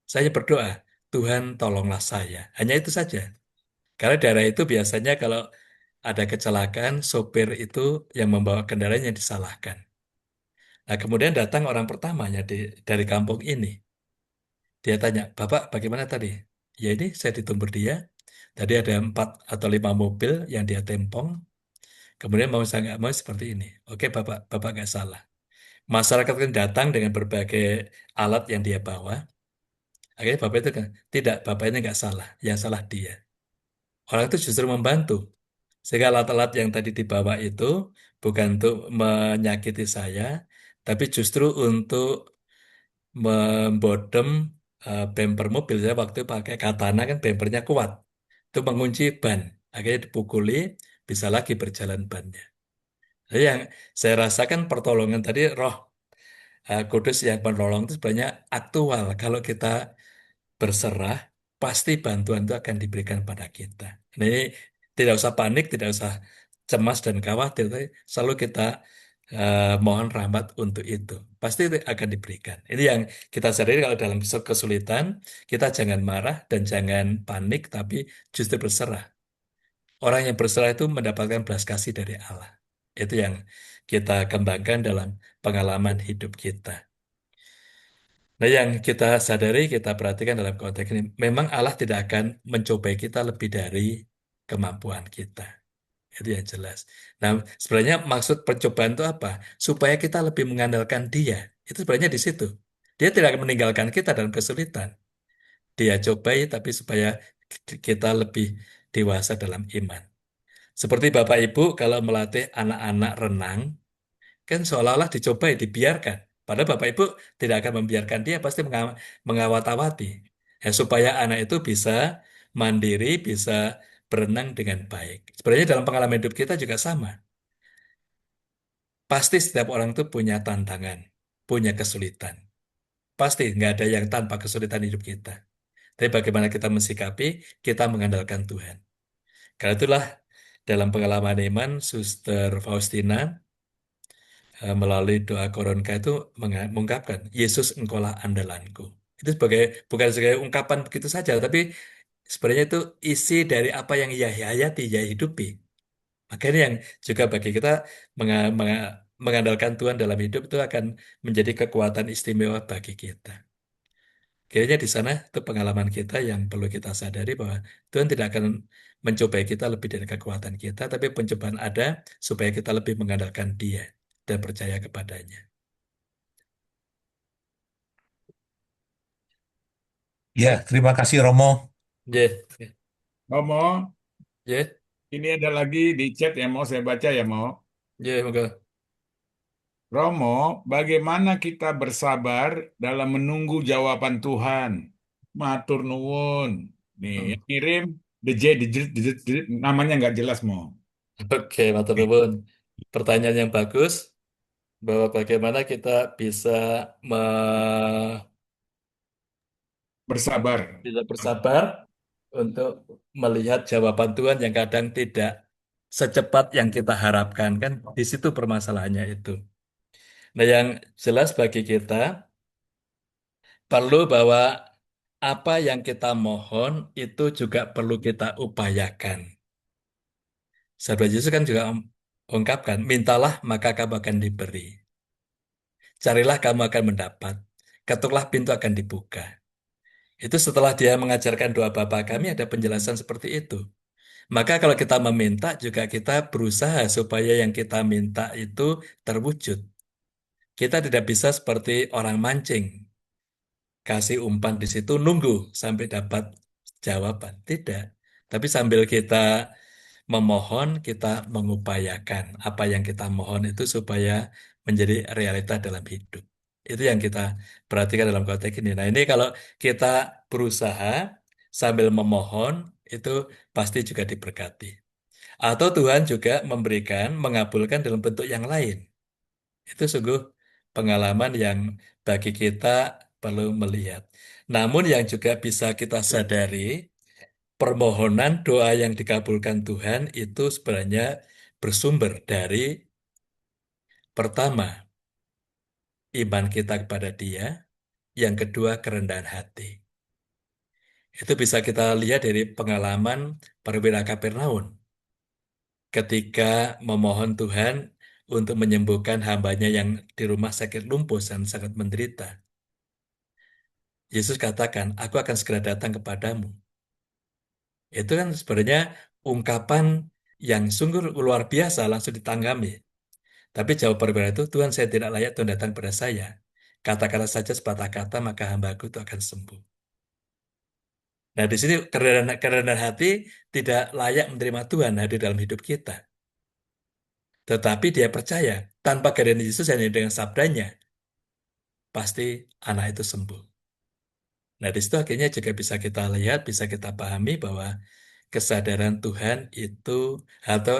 Saya berdoa, Tuhan tolonglah saya. Hanya itu saja. Karena daerah itu biasanya kalau ada kecelakaan, sopir itu yang membawa kendaraan yang disalahkan. Nah, kemudian datang orang pertamanya dari kampung ini. Dia tanya, Bapak bagaimana tadi? Ya ini saya ditumbur dia. Tadi ada 4 atau 5 mobil yang dia tempong. Kemudian mau saya nggak mau seperti ini. Oke Bapak, Bapak nggak salah. Masyarakat kan datang dengan berbagai alat yang dia bawa. Akhirnya Bapak itu kan, tidak, Bapak ini nggak salah. Yang salah dia. Orang itu justru membantu. Sehingga alat-alat yang tadi dibawa itu bukan untuk menyakiti saya, tapi justru untuk membodem bemper mobil. Saya waktu itu pakai katana kan bempernya kuat. Itu mengunci ban. Akhirnya dipukuli, bisa lagi berjalan bannya. Jadi yang saya rasakan pertolongan tadi roh kudus yang menolong itu sebenarnya aktual. Kalau kita berserah, pasti bantuan itu akan diberikan pada kita. Nah, ini tidak usah panik, tidak usah cemas dan khawatir, tapi selalu kita mohon rahmat untuk itu. Pasti itu akan diberikan. Ini yang kita sadari kalau dalam kesulitan, kita jangan marah dan jangan panik, tapi justru berserah. Orang yang berserah itu mendapatkan belas kasih dari Allah. Itu yang kita kembangkan dalam pengalaman hidup kita. Nah, yang kita sadari, kita perhatikan dalam konteks ini, memang Allah tidak akan mencobai kita lebih dari kemampuan kita. Itu yang jelas. Nah, sebenarnya maksud percobaan itu apa? Supaya kita lebih mengandalkan Dia. Itu sebenarnya di situ. Dia tidak akan meninggalkan kita dalam kesulitan. Dia cobai, tapi supaya kita lebih dewasa dalam iman. Seperti Bapak Ibu kalau melatih anak-anak renang, kan seolah-olah dicobai, dibiarkan. Padahal Bapak Ibu tidak akan membiarkan dia, pasti mengawat-awati. Ya, supaya anak itu bisa mandiri, bisa berenang dengan baik. Sebenarnya dalam pengalaman hidup kita juga sama. Pasti setiap orang itu punya tantangan, punya kesulitan. Pasti nggak ada yang tanpa kesulitan hidup kita. Tapi bagaimana kita mensikapi, kita mengandalkan Tuhan. Karena itulah dalam pengalaman iman, Suster Faustina melalui doa koronka itu mengungkapkan, Yesus engkaulah andalanku. Itu sebagai bukan sebagai ungkapan begitu saja, tapi sebenarnya itu isi dari apa yang ia hayati, ia hidupi. Makanya yang juga bagi kita mengandalkan Tuhan dalam hidup itu akan menjadi kekuatan istimewa bagi kita. Kayaknya di sana itu pengalaman kita yang perlu kita sadari bahwa Tuhan tidak akan mencobai kita lebih dari kekuatan kita, tapi pencobaan ada supaya kita lebih mengandalkan Dia dan percaya kepadanya. Ya, terima kasih Romo. Ya, Ngomong, ya, ini ada lagi di chat yang mau saya baca ya, mau. ya, moga. Romo, bagaimana kita bersabar dalam menunggu jawaban Tuhan? Matur nuwun. Nih, Hmm. yang kirim the J, namanya nggak jelas mau. Oke, matur nuwun. Pertanyaan yang bagus bahwa bagaimana kita bisa me- Bersabar. bisa bersabar untuk melihat jawaban Tuhan yang kadang tidak secepat yang kita harapkan kan di situ permasalahannya itu. Nah, yang jelas bagi kita perlu bahwa apa yang kita mohon itu juga perlu kita upayakan. Sahabat Yesus kan juga ungkapkan, mintalah maka kamu akan diberi. Carilah kamu akan mendapat. Ketuklah pintu akan dibuka. Itu setelah dia mengajarkan doa Bapa kami ada penjelasan seperti itu. Maka kalau kita meminta juga kita berusaha supaya yang kita minta itu terwujud. Kita tidak bisa seperti orang mancing, kasih umpan di situ nunggu sampai dapat jawaban. Tidak. Tapi sambil kita memohon, kita mengupayakan apa yang kita mohon itu supaya menjadi realita dalam hidup. Itu yang kita perhatikan dalam konteks ini. Nah, ini kalau kita berusaha sambil memohon, itu pasti juga diberkati. Atau Tuhan juga memberikan, mengabulkan dalam bentuk yang lain. Itu sungguh pengalaman yang bagi kita perlu melihat. Namun yang juga bisa kita sadari, permohonan doa yang dikabulkan Tuhan itu sebenarnya bersumber dari pertama, iman kita kepada Dia, yang kedua kerendahan hati. Itu bisa kita lihat dari pengalaman perwira Kapernaum ketika memohon Tuhan untuk menyembuhkan hambanya yang di rumah sakit lumpuh dan sangat menderita. Yesus katakan, aku akan segera datang kepadamu. Itu kan sebenarnya ungkapan yang sungguh luar biasa langsung ditanggami. Tapi jawab perwira itu, Tuhan saya tidak layak Tuhan datang pada saya. Katakanlah saja sepatah kata, maka hambaku itu akan sembuh. Nah, di sini kerendahan hati tidak layak menerima Tuhan hadir dalam hidup kita. Tetapi dia percaya, tanpa kehadiran Yesus hanya dengan sabdanya, pasti anak itu sembuh. Nah, di situ akhirnya juga bisa kita lihat, bisa kita pahami bahwa kesadaran Tuhan itu atau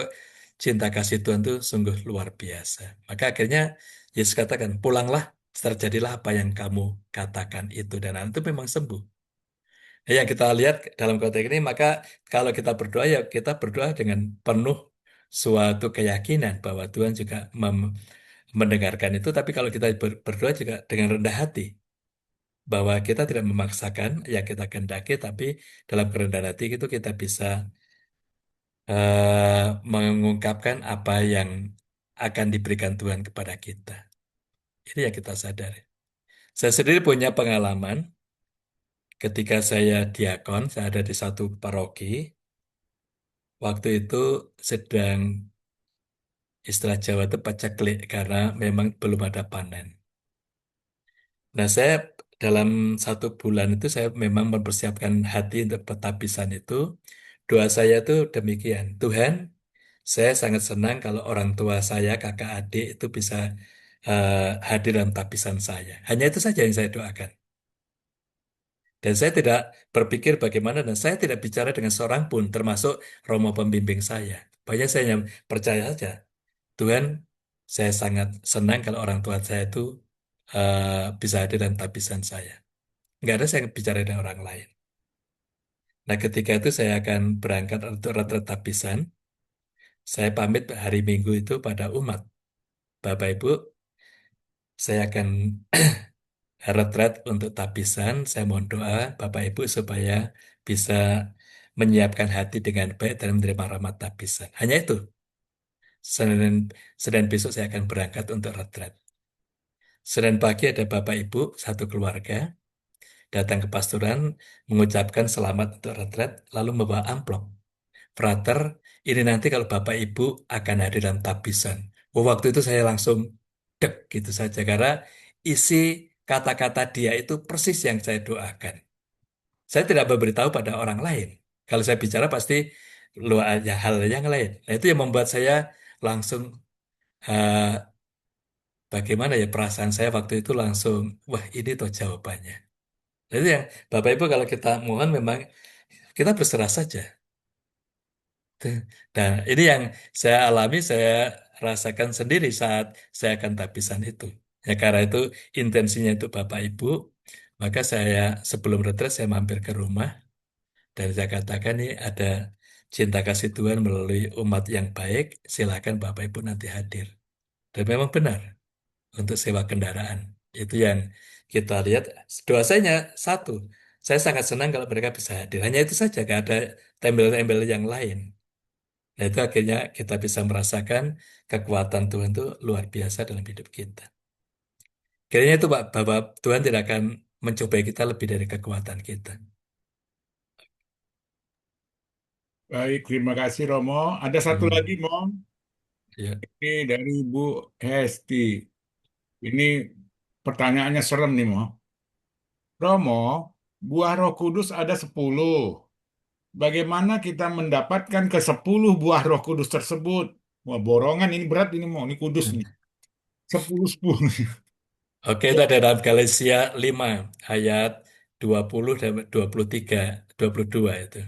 cinta kasih Tuhan itu sungguh luar biasa. Maka akhirnya Yesus katakan, pulanglah, terjadilah apa yang kamu katakan itu. Dan anak itu memang sembuh. Nah, yang kita lihat dalam konteks ini, maka kalau kita berdoa, ya kita berdoa dengan penuh suatu keyakinan bahwa Tuhan juga mendengarkan itu. Tapi kalau kita berdoa juga dengan rendah hati, bahwa kita tidak memaksakan yang kita kehendaki, tapi dalam kerendahan hati itu kita bisa mengungkapkan apa yang akan diberikan Tuhan kepada kita. Ini yang kita sadari. Saya sendiri punya pengalaman ketika saya diakon, saya ada di satu paroki. Waktu itu sedang istilah Jawa itu paceklik karena memang belum ada panen. Nah, saya dalam 1 bulan itu saya memang mempersiapkan hati untuk petapisan itu. Doa saya itu demikian. Tuhan, saya sangat senang kalau orang tua saya, kakak adik itu bisa eh, hadir dalam tapisan saya. Hanya itu saja yang saya doakan. Dan saya tidak berpikir bagaimana, dan saya tidak bicara dengan seorang pun, termasuk Romo pembimbing saya. Banyak saya yang percaya saja. Tuhan, saya sangat senang kalau orang tua saya itu bisa hadir dalam tapisan saya. Nggak ada saya bicara dengan orang lain. Nah, ketika itu saya akan berangkat untuk retret tapisan. Saya pamit hari Minggu itu pada umat. Bapak Ibu, saya akan retret untuk tapisan. Saya mohon doa Bapak Ibu supaya bisa menyiapkan hati dengan baik dalam menerima rahmat tapisan. Hanya itu. Senin, Senin besok saya akan berangkat untuk retret. Senin pagi ada Bapak Ibu, satu keluarga, datang ke pastoran, mengucapkan selamat untuk retret, lalu membawa amplop. Frater, ini nanti kalau Bapak Ibu akan hadir dalam tapisan. Oh, waktu itu saya langsung dek gitu saja, karena isi kata-kata dia itu persis yang saya doakan. Saya tidak memberitahu pada orang lain. Kalau saya bicara pasti luar aja hal yang lain. Nah, itu yang membuat saya langsung eh, bagaimana ya perasaan saya waktu itu langsung, wah ini tuh jawabannya. Jadi yang Bapak Ibu kalau kita mohon memang kita berserah saja. Dan ini yang saya alami, saya rasakan sendiri saat saya akan tapisan itu. Ya karena itu intensinya itu Bapak Ibu, maka saya sebelum retret saya mampir ke rumah dan saya katakan nih ada cinta kasih Tuhan melalui umat yang baik, silakan Bapak Ibu nanti hadir. Dan memang benar untuk sewa kendaraan. Itu yang kita lihat. Doa saya hanya satu. Saya sangat senang kalau mereka bisa hadir. Hanya itu saja, gak ada tembel-tembel yang lain. Nah, itu akhirnya kita bisa merasakan kekuatan Tuhan itu luar biasa dalam hidup kita. Kayaknya itu Pak, bahwa Tuhan tidak akan mencobai kita lebih dari kekuatan kita. Baik, terima kasih Romo. Ada satu lagi, Hmm, Mo. ya. Ini dari Bu Hesti. Ini pertanyaannya serem nih, Mo. Romo, buah Roh Kudus ada 10. Bagaimana kita mendapatkan ke 10 buah Roh Kudus tersebut? Wah, borongan ini berat ini, Mo. Ini kudus nih. 10-10. Oke, itu ada dalam Galatia 5 ayat 20 dan 23, 22 itu.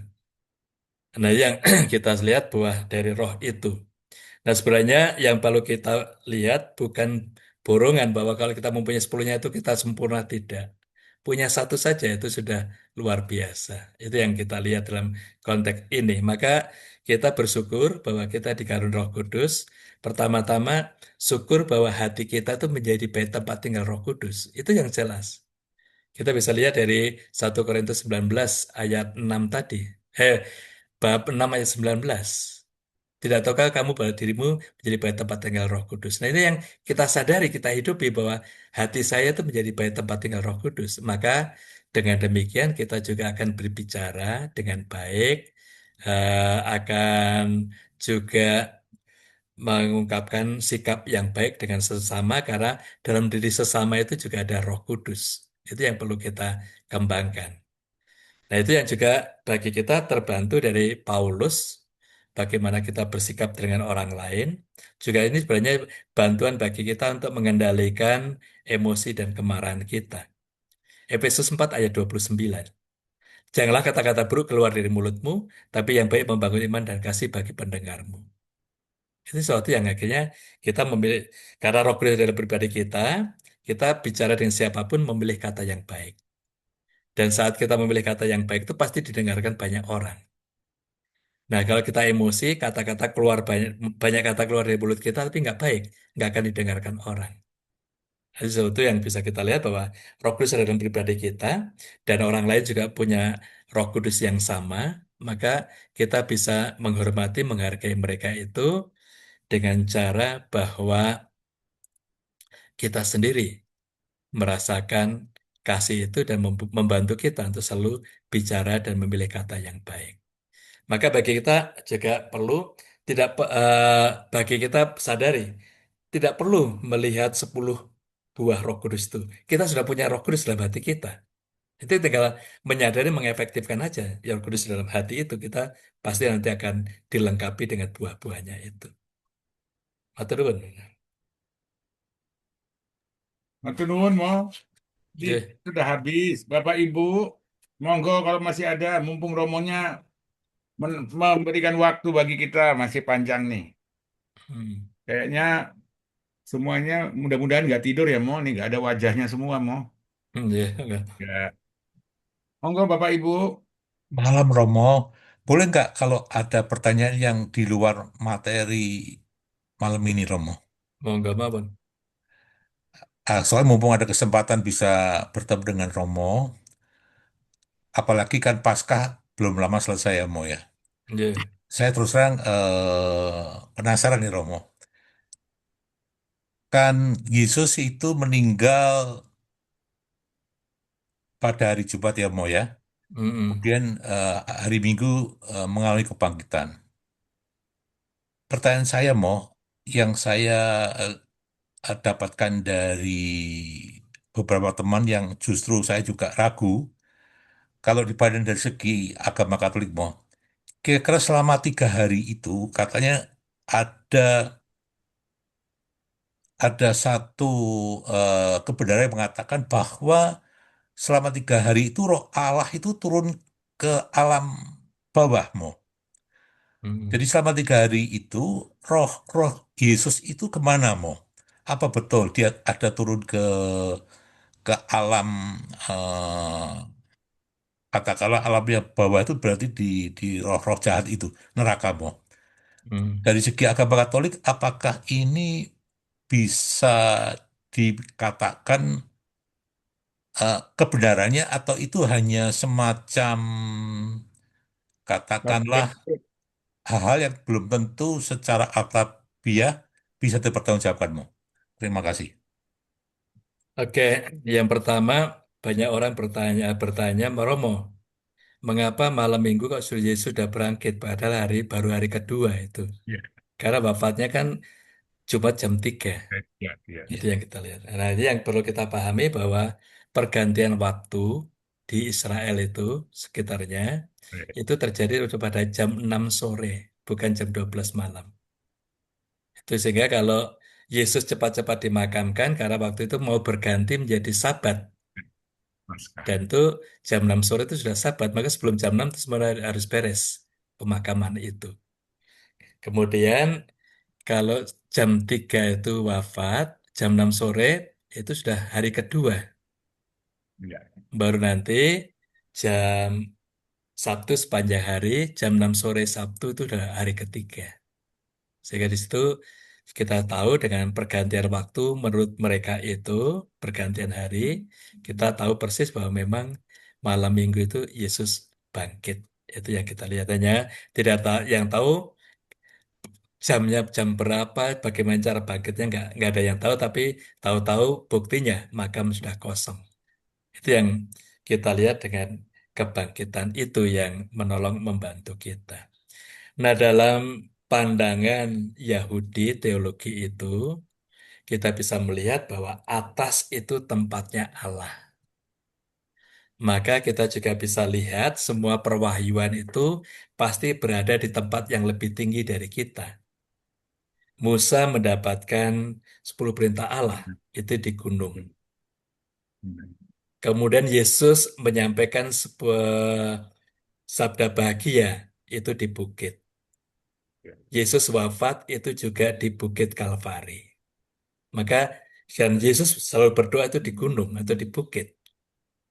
Nah, yang kita lihat buah dari roh itu. Nah, sebenarnya yang perlu kita lihat bukan borongan bahwa kalau kita mempunyai sepuluhnya itu kita sempurna, tidak. Punya satu saja itu sudah luar biasa. Itu yang kita lihat dalam konteks ini. Maka kita bersyukur bahwa kita dikaruniai Roh Kudus. Pertama-tama syukur bahwa hati kita itu menjadi bait tempat tinggal Roh Kudus. Itu yang jelas. Kita bisa lihat dari 1 Korintus 19 ayat 6 tadi. Eh, bab 6 ayat 19. Tidak tahukah kamu bahwa dirimu menjadi bait tempat tinggal Roh Kudus. Nah, ini yang kita sadari, kita hidupi bahwa hati saya itu menjadi bait tempat tinggal Roh Kudus. Maka dengan demikian kita juga akan berbicara dengan baik, akan juga mengungkapkan sikap yang baik dengan sesama karena dalam diri sesama itu juga ada Roh Kudus. Itu yang perlu kita kembangkan. Nah, itu yang juga bagi kita terbantu dari Paulus, bagaimana kita bersikap dengan orang lain. Juga ini sebenarnya bantuan bagi kita untuk mengendalikan emosi dan kemarahan kita. Efesus 4 ayat 29. Janganlah kata-kata buruk keluar dari mulutmu, tapi yang baik membangun iman dan kasih bagi pendengarmu. Itu sesuatu yang akhirnya kita memilih, karena roh kudus dalam pribadi kita bicara dengan siapapun memilih kata yang baik. Dan saat kita memilih kata yang baik itu pasti didengarkan banyak orang. Nah, kalau kita emosi, kata-kata keluar banyak, banyak kata keluar dari mulut kita, tapi nggak baik, nggak akan didengarkan orang. Itu sesuatu yang bisa kita lihat bahwa Roh Kudus ada dalam pribadi kita, dan orang lain juga punya Roh Kudus yang sama, maka kita bisa menghormati, menghargai mereka itu dengan cara bahwa kita sendiri merasakan kasih itu dan membantu kita untuk selalu bicara dan memilih kata yang baik. Maka bagi kita juga perlu tidak bagi kita sadari tidak perlu melihat 10 buah Roh Kudus itu. Kita sudah punya Roh Kudus dalam hati kita. Itu tinggal menyadari mengefektifkan aja ya Roh Kudus dalam hati itu kita pasti nanti akan dilengkapi dengan buah-buahnya itu. Matur nuwun. Matur nuwun, Mo. Di, Nggih. sudah habis. Bapak Ibu, monggo kalau masih ada, mumpung Romonya memberikan waktu bagi kita, masih panjang nih. Hmm. Kayaknya semuanya mudah-mudahan nggak tidur ya, Mo. Nih nggak ada wajahnya semua, Mo. Nggih, nggih. Ya. Monggo Bapak Ibu. Malam Romo, boleh nggak kalau ada pertanyaan yang di luar materi malam ini Romo? Monggo mawon. Soalnya mumpung ada kesempatan bisa bertemu dengan Romo, apalagi kan Paskah belum lama selesai ya Mo ya. Nggih. Saya terus terang penasaran nih Romo. Kan Yesus itu meninggal pada hari Jumat ya Mo ya. Mm-mm. Kemudian hari Minggu mengalami kebangkitan. Pertanyaan saya Mo, yang saya dapatkan dari beberapa teman yang justru saya juga ragu kalau dipandang dari segi agama Katolik Mo. Kira-kira selama 3 hari itu katanya ada ada satu kebenaran yang mengatakan bahwa selama 3 hari itu Roh Allah itu turun ke alam bawah Mo. Jadi Mm-mm. selama 3 hari itu roh Yesus itu kemana Mo? Apa betul dia ada turun ke alam eh, katakanlah alam yang bawah itu berarti di roh-roh jahat itu neraka Mo. Mm. Dari segi agama Katolik, apakah ini bisa dikatakan kebenarannya atau itu hanya semacam katakanlah hal-hal yang belum tentu secara altabiah bisa dipertanggungjawabkan Mo? Terima kasih. Oke, yang pertama. banyak orang bertanya, Romo, mengapa malam minggu kok Yesus sudah bangkit, padahal baru hari kedua itu. Ya, Karena wafatnya kan Jumat jam 3. ya, ya, Itu Ya. yang kita lihat. Nah, ini yang perlu kita pahami bahwa pergantian waktu di Israel itu sekitarnya ya. itu terjadi pada jam 6 sore, bukan jam 12 malam. Itu sehingga kalau Yesus cepat-cepat dimakamkan karena waktu itu mau berganti menjadi Sabat. Paskah. Dan itu jam 6 sore itu sudah Sabat, maka sebelum jam 6 itu semua harus beres pemakaman itu. Kemudian kalau jam 3 itu wafat, jam 6 sore itu sudah hari kedua. Ya, Baru nanti jam Sabtu sepanjang hari, jam 6 sore Sabtu itu udah hari ketiga. Sehingga di situ kita tahu dengan pergantian waktu menurut mereka itu, pergantian hari, kita tahu persis bahwa memang malam minggu itu Yesus bangkit. Itu yang kita lihat. Hanya tidak yang tahu jamnya jam berapa, bagaimana cara bangkitnya nggak ada yang tahu, tapi tahu-tahu buktinya makam sudah kosong. Itu yang kita lihat dengan kebangkitan itu yang menolong membantu kita. Nah, dalam pandangan Yahudi teologi itu, kita bisa melihat bahwa atas itu tempatnya Allah. Maka kita juga bisa lihat semua perwahyuan itu pasti berada di tempat yang lebih tinggi dari kita. Musa mendapatkan 10 perintah Allah itu di gunung. Kemudian Yesus menyampaikan sebuah sabda bahagia itu di bukit. Yesus wafat itu juga di Bukit Kalvari. Maka dan Yesus selalu berdoa itu di gunung atau di bukit.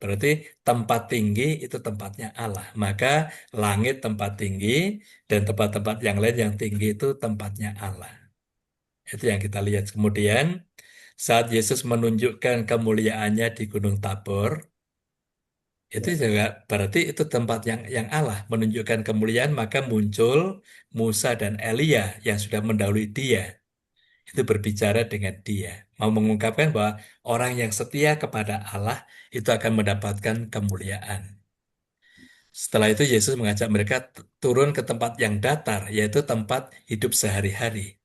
Berarti tempat tinggi itu tempatnya Allah. Maka langit tempat tinggi dan tempat-tempat yang lain yang tinggi itu tempatnya Allah. Itu yang kita lihat. Kemudian saat Yesus menunjukkan kemuliaannya di Gunung Tabor, itu juga berarti itu tempat yang Allah menunjukkan kemuliaan, maka muncul Musa dan Elia yang sudah mendahului dia. Itu berbicara dengan dia. Mau mengungkapkan bahwa orang yang setia kepada Allah itu akan mendapatkan kemuliaan. Setelah itu Yesus mengajak mereka turun ke tempat yang datar, yaitu tempat hidup sehari-hari.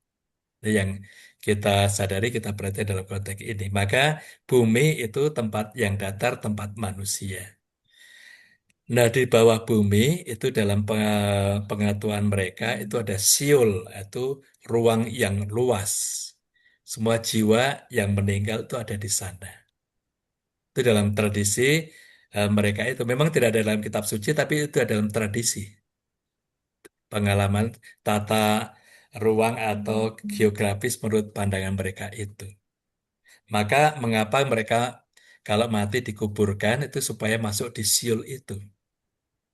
Itu yang kita sadari, kita perhatikan dalam konteks ini. Maka bumi itu tempat yang datar, tempat manusia. Nah, di bawah bumi itu dalam pengetahuan mereka itu ada Sheol, itu ruang yang luas. Semua jiwa yang meninggal itu ada di sana. Itu dalam tradisi mereka itu memang tidak ada dalam kitab suci, tapi itu ada dalam tradisi pengalaman tata ruang atau geografis menurut pandangan mereka itu. Maka mengapa mereka kalau mati dikuburkan itu supaya masuk di Sheol itu.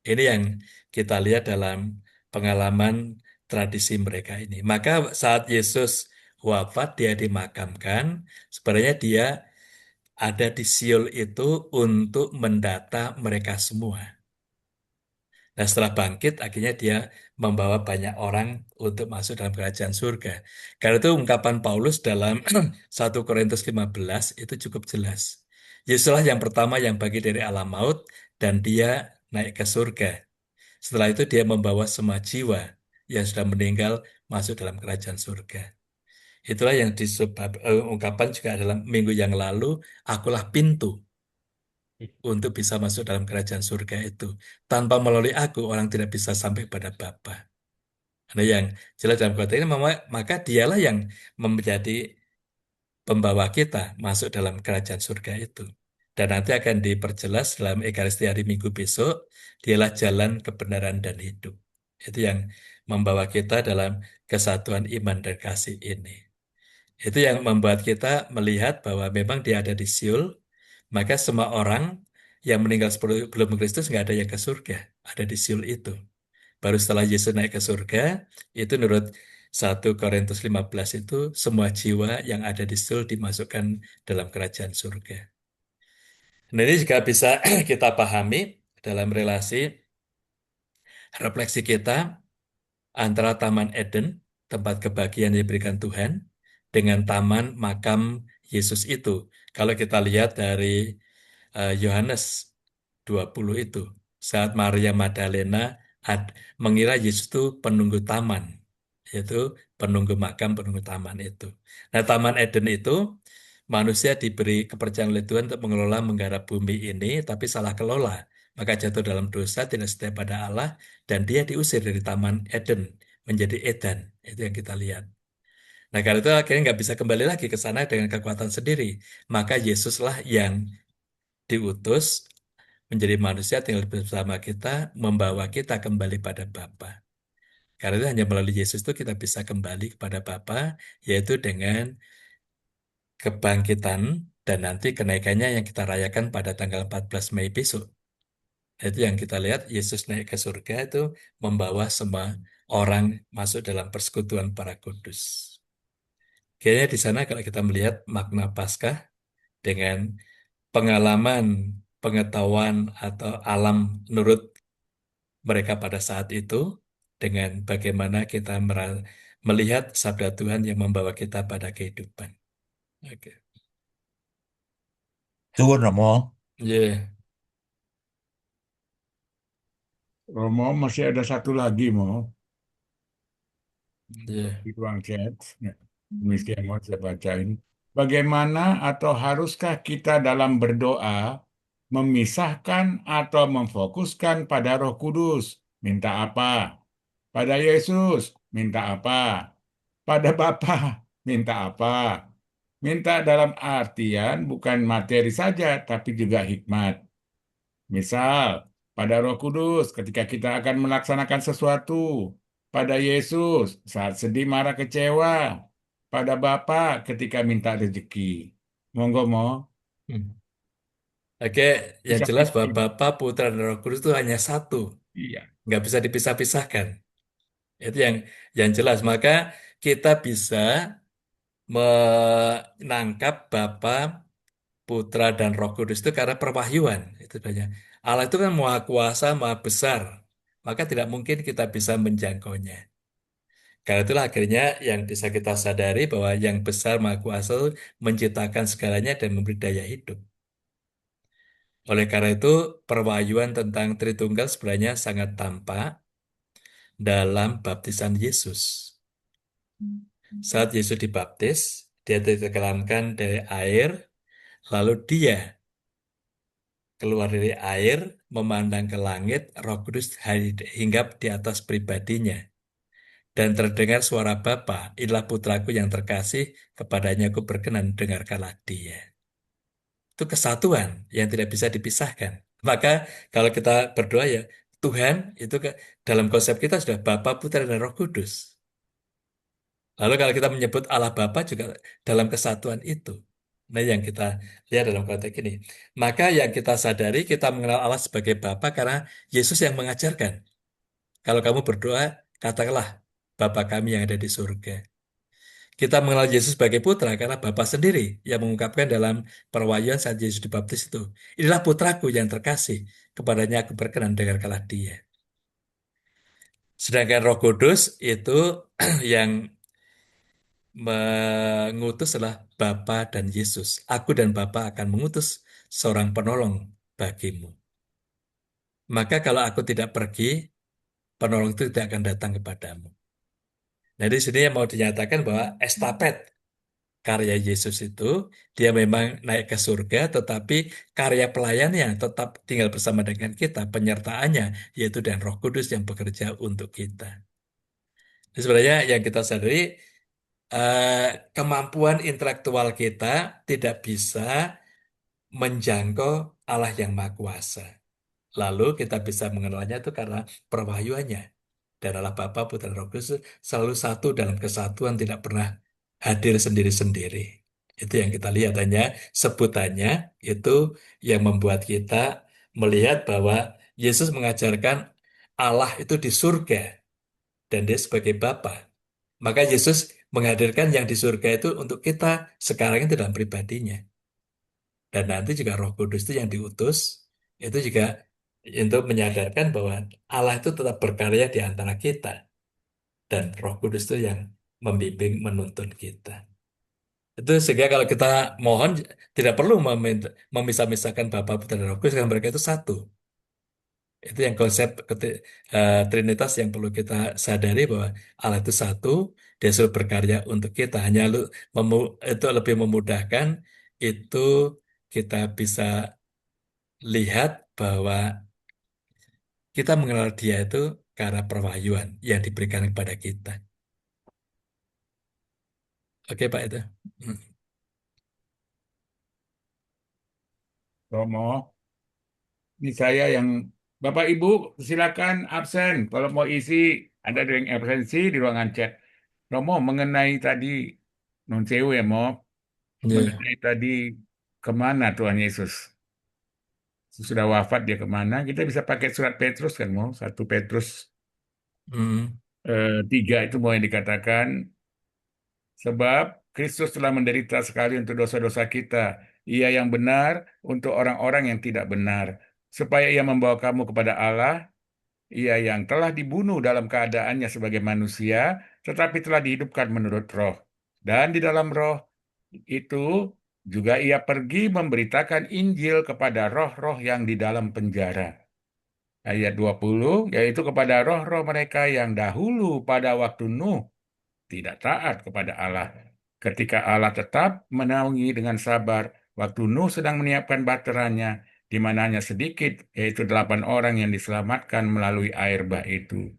Ini yang kita lihat dalam pengalaman tradisi mereka ini. Maka saat Yesus wafat, dia dimakamkan, sebenarnya dia ada di Siol itu untuk mendata mereka semua. Nah, setelah bangkit, akhirnya dia membawa banyak orang untuk masuk dalam kerajaan surga. Karena itu ungkapan Paulus dalam 1 Korintus 15 itu cukup jelas. Yesuslah yang pertama yang bagi dari alam maut, dan dia naik ke surga. Setelah itu dia membawa semua jiwa yang sudah meninggal masuk dalam kerajaan surga. Itulah yang disebab ungkapan juga dalam minggu yang lalu, akulah pintu untuk bisa masuk dalam kerajaan surga itu. Tanpa melalui aku, orang tidak bisa sampai pada Bapa. Nah, yang jelas dalam konteks ini, maka dialah yang menjadi pembawa kita masuk dalam kerajaan surga itu. Dan nanti akan diperjelas dalam Ekaristi hari Minggu besok, dialah jalan kebenaran dan hidup. Itu yang membawa kita dalam kesatuan iman dan kasih ini. Itu yang membuat kita melihat bahwa memang dia ada di Siul, maka semua orang yang meninggal sebelum Kristus nggak ada yang ke surga, ada di Siul itu. Baru setelah Yesus naik ke surga, itu menurut 1 Korintus 15 itu semua jiwa yang ada di Siul dimasukkan dalam kerajaan surga. Nah, ini juga bisa kita pahami dalam relasi refleksi kita antara Taman Eden, tempat kebahagiaan yang diberikan Tuhan, dengan taman makam Yesus itu. Kalau kita lihat dari Yohanes 20 itu. Saat Maria Magdalena mengira Yesus itu penunggu taman, yaitu penunggu makam, penunggu taman itu. Nah, Taman Eden itu manusia diberi kepercayaan oleh Tuhan untuk mengelola menggarap bumi ini, tapi salah kelola. Maka jatuh dalam dosa, tidak setia pada Allah, dan dia diusir dari Taman Eden menjadi Edan. Itu yang kita lihat. Nah, karena itu akhirnya nggak bisa kembali lagi ke sana dengan kekuatan sendiri. Maka Yesuslah yang diutus menjadi manusia tinggal bersama kita, membawa kita kembali pada Bapa. Karena itu hanya melalui Yesus itu kita bisa kembali kepada Bapa, yaitu dengan kebangkitan dan nanti kenaikannya yang kita rayakan pada tanggal 14 Mei besok. Itu yang kita lihat, Yesus naik ke surga itu membawa semua orang masuk dalam persekutuan para kudus. Kayaknya di sana kalau kita melihat makna Paskah dengan pengalaman, pengetahuan atau alam menurut mereka pada saat itu, dengan bagaimana kita melihat sabda Tuhan yang membawa kita pada kehidupan. Oke. Suwun Romo. Iya, Romo masih ada satu lagi mau iya. di ruang chat. Ya, miskin mau saya bacain. Bagaimana atau haruskah kita dalam berdoa memisahkan atau memfokuskan pada Roh Kudus? Minta apa? Pada Yesus, minta apa? Pada Bapa, minta apa? Minta dalam artian bukan materi saja, tapi juga hikmat. Misal, pada Roh Kudus ketika kita akan melaksanakan sesuatu, pada Yesus saat sedih, marah, kecewa, pada Bapa ketika minta rezeki. Monggo, mo. Hmm. Oke, yang Bisa jelas bahwa pikir. Bapa, Putra, dan Roh Kudus itu hanya satu, Iya, nggak bisa dipisah-pisahkan. Itu yang jelas. Maka kita bisa menangkap Bapa, Putra, dan Roh Kudus itu karena perwahyuan. Itu banyak. Allah itu kan maha kuasa, maha besar. Maka tidak mungkin kita bisa menjangkaunya. Karena itulah akhirnya yang bisa kita sadari bahwa yang besar maha kuasa itu menciptakan segalanya dan memberi daya hidup. Oleh karena itu, perwahyuan tentang Tritunggal sebenarnya sangat tampak dalam baptisan Yesus. Saat Yesus dibaptis, dia ditenggelamkan dari air, lalu dia keluar dari air, memandang ke langit, Roh Kudus hinggap di atas pribadinya. Dan terdengar suara Bapa, inilah putraku yang terkasih, kepadanya aku berkenan, dengarkanlah dia. Itu kesatuan yang tidak bisa dipisahkan. Maka kalau kita berdoa ya, Tuhan itu dalam konsep kita sudah Bapa, Putra, dan Roh Kudus. Lalu kalau kita menyebut Allah Bapa juga dalam kesatuan itu. Nah, yang kita lihat dalam konteks ini. Maka yang kita sadari, kita mengenal Allah sebagai Bapa karena Yesus yang mengajarkan. Kalau kamu berdoa, katakanlah, Bapa kami yang ada di surga. Kita mengenal Yesus sebagai putra karena Bapa sendiri yang mengungkapkan dalam perwayaan saat Yesus dibaptis itu. Inilah putraku yang terkasih, kepadanya aku berkenan, dengarkanlah dia. Sedangkan Roh Kudus itu yang mengutus adalah Bapa dan Yesus. Aku dan Bapa akan mengutus seorang penolong bagimu. Maka kalau aku tidak pergi, penolong itu tidak akan datang kepadamu. Nah, di sini yang mau dinyatakan bahwa estafet karya Yesus itu, dia memang naik ke surga, tetapi karya pelayannya tetap tinggal bersama dengan kita, penyertaannya, yaitu dan Roh Kudus yang bekerja untuk kita. Jadi sebenarnya yang kita sadari, eh, kemampuan intelektual kita tidak bisa menjangkau Allah yang Maha Kuasa. Lalu kita bisa mengenalnya itu karena perwahyuannya. Dan Allah Bapa, Putra, dan Roh Kudus selalu satu dalam kesatuan, tidak pernah hadir sendiri-sendiri. Itu yang kita lihat, hanya sebutannya itu yang membuat kita melihat bahwa Yesus mengajarkan Allah itu di surga dan dia sebagai Bapa. Maka Yesus menghadirkan yang di surga itu untuk kita sekarang itu dalam pribadinya. Dan nanti juga Roh Kudus itu yang diutus, itu juga untuk menyadarkan bahwa Allah itu tetap berkarya di antara kita. Dan Roh Kudus itu yang membimbing menuntun kita. Itu sehingga kalau kita mohon tidak perlu memisah-misahkan Bapa, Putra, dan Roh Kudus karena mereka itu satu. Itu yang konsep Trinitas yang perlu kita sadari bahwa Allah itu satu, Dia selalu berkarya untuk kita. Hanya itu lebih memudahkan itu kita bisa lihat bahwa kita mengenal Dia itu karena perwahyuan yang diberikan kepada kita. Oke, Pak itu. Hmm. Romo, ini saya yang Bapak Ibu silakan absen. Kalau mau isi, ada yang absensi di ruangan chat. Romo mengenai tadi non sewu ya, Mo. Ya. Mengenai tadi kemana Tuhan Yesus? Sudah wafat dia kemana? Kita bisa pakai surat Petrus kan, Mo. 1 Petrus Hmm. 3 itu mau yang dikatakan. Sebab Kristus telah menderita sekali untuk dosa-dosa kita. Ia yang benar untuk orang-orang yang tidak benar. Supaya ia membawa kamu kepada Allah. Ia yang telah dibunuh dalam keadaannya sebagai manusia, tetapi telah dihidupkan menurut roh. Dan di dalam roh itu juga ia pergi memberitakan Injil kepada roh-roh yang di dalam penjara. Ayat 20, yaitu kepada roh-roh mereka yang dahulu pada waktu Nuh tidak taat kepada Allah. Ketika Allah tetap menaungi dengan sabar, waktu Nuh sedang menyiapkan baterainya, di mananya sedikit, yaitu 8 orang yang diselamatkan melalui air bah itu.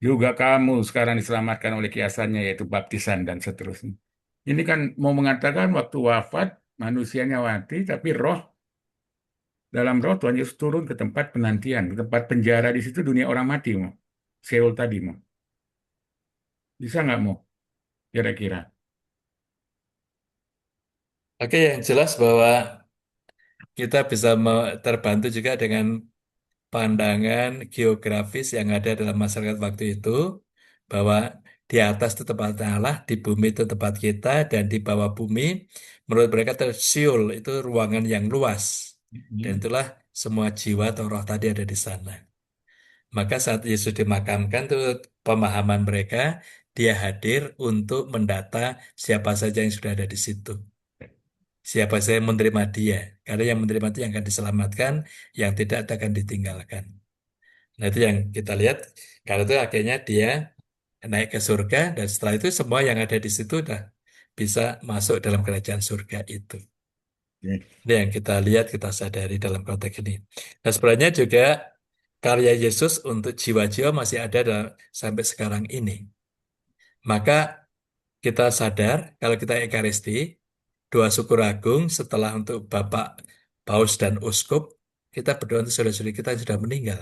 Juga kamu sekarang diselamatkan oleh kiasannya, yaitu baptisan dan seterusnya. Ini kan mau mengatakan waktu wafat, manusianya mati, tapi dalam roh Tuhan Yesus turun ke tempat penantian, ke tempat penjara di situ dunia orang mati, mau. Seul tadi, mau. Bisa nggak, mau? Kira-kira. Oke, yang jelas bahwa kita bisa terbantu juga dengan pandangan geografis yang ada dalam masyarakat waktu itu, bahwa di atas itu tempat Allah, di bumi itu tempat kita, dan di bawah bumi menurut mereka tersiul itu ruangan yang luas. Dan Hmm. itulah semua jiwa atau roh tadi ada di sana. Maka saat Yesus dimakamkan tuh pemahaman mereka, dia hadir untuk mendata siapa saja yang sudah ada di situ. Siapa saja yang menerima dia. Karena yang menerima itu yang akan diselamatkan, yang tidak akan ditinggalkan. Nah itu yang kita lihat. Karena itu akhirnya dia naik ke surga dan setelah itu semua yang ada di situ udah bisa masuk dalam kerajaan surga itu. Ini yang kita lihat, kita sadari dalam konteks ini. Nah sebenarnya juga karya Yesus untuk jiwa-jiwa masih ada sampai sekarang ini. Maka kita sadar kalau kita Ekaristi, doa syukur agung setelah untuk Bapak Paus dan Uskup, kita berdoa untuk saudara-saudari kita yang sudah meninggal.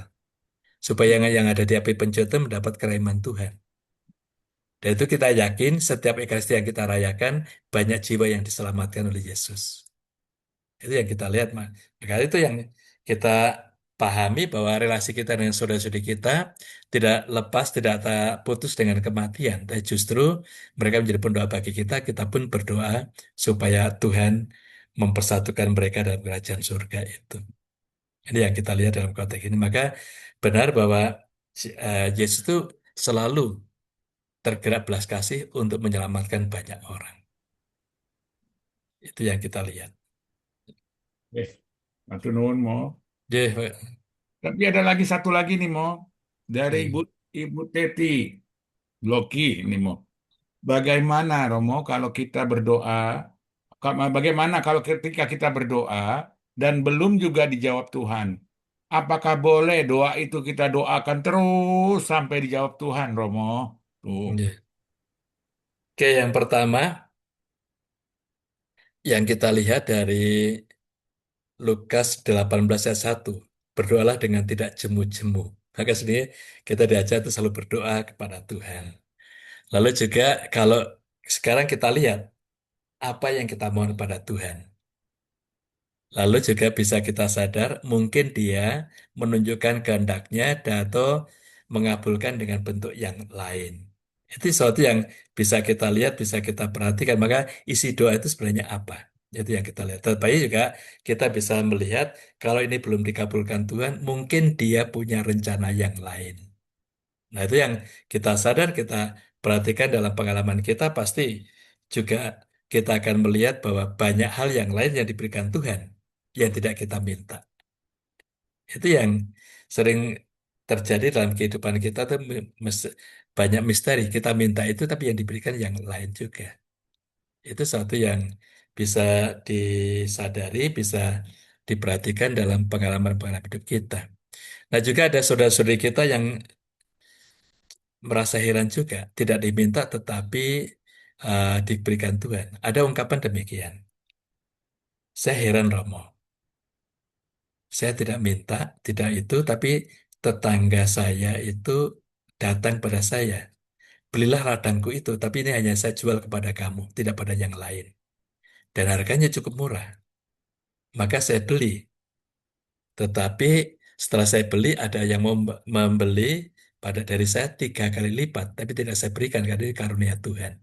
Supaya yang ada di api pencet mendapat kerahiman Tuhan. Dan itu kita yakin setiap Ekaristi yang kita rayakan banyak jiwa yang diselamatkan oleh Yesus. Itu yang kita lihat, Mas. Maka itu yang kita pahami bahwa relasi kita dengan saudara-saudari kita tidak lepas, tidak putus dengan kematian. Tapi justru mereka menjadi pendoa bagi kita, kita pun berdoa supaya Tuhan mempersatukan mereka dalam kerajaan surga itu. Ini yang kita lihat dalam konteks ini. Maka benar bahwa Yesus itu selalu tergerak belas kasih untuk menyelamatkan banyak orang. Itu yang kita lihat. Yes. Matur nuwun, Mo. Ya, Pak. Tapi ada lagi satu lagi nih, Mo. Dari Ibu Hmm. Ibu Teti Loki ini, Mo. Bagaimana, Romo, kalau kita berdoa? Bagaimana kalau ketika kita berdoa dan belum juga dijawab Tuhan? Apakah boleh doa itu kita doakan terus sampai dijawab Tuhan, Romo? Tuh. Ya. Oke, yang pertama yang kita lihat dari Lukas 18 ayat 1, berdoalah dengan tidak jemu-jemu. Maka sini kita diajar itu selalu berdoa kepada Tuhan. Lalu juga kalau sekarang kita lihat apa yang kita mohon pada Tuhan. Lalu juga bisa kita sadar mungkin dia menunjukkan kehendaknya atau mengabulkan dengan bentuk yang lain. Itu sesuatu yang bisa kita lihat, bisa kita perhatikan. Maka isi doa itu sebenarnya apa? Itu yang kita lihat. Tetapi juga kita bisa melihat kalau ini belum dikabulkan Tuhan, mungkin dia punya rencana yang lain. Nah itu yang kita sadar, kita perhatikan dalam pengalaman kita pasti juga kita akan melihat bahwa banyak hal yang lain yang diberikan Tuhan yang tidak kita minta. Itu yang sering terjadi dalam kehidupan kita tuh banyak misteri. Kita minta itu tapi yang diberikan yang lain juga. Itu satu yang bisa disadari, bisa diperhatikan dalam pengalaman-pengalaman hidup kita. Nah juga ada saudara-saudari kita yang merasa heran juga, tidak diminta tetapi diberikan Tuhan. Ada ungkapan demikian. Saya heran Romo, saya tidak minta, tidak itu, tapi tetangga saya itu datang pada saya. Belilah ladangku itu, tapi ini hanya saya jual kepada kamu, tidak pada yang lain. Dan harganya cukup murah. Maka saya beli. Tetapi setelah saya beli, ada yang mau membeli pada dari saya 3 kali lipat, tapi tidak saya berikan karena ini karunia Tuhan.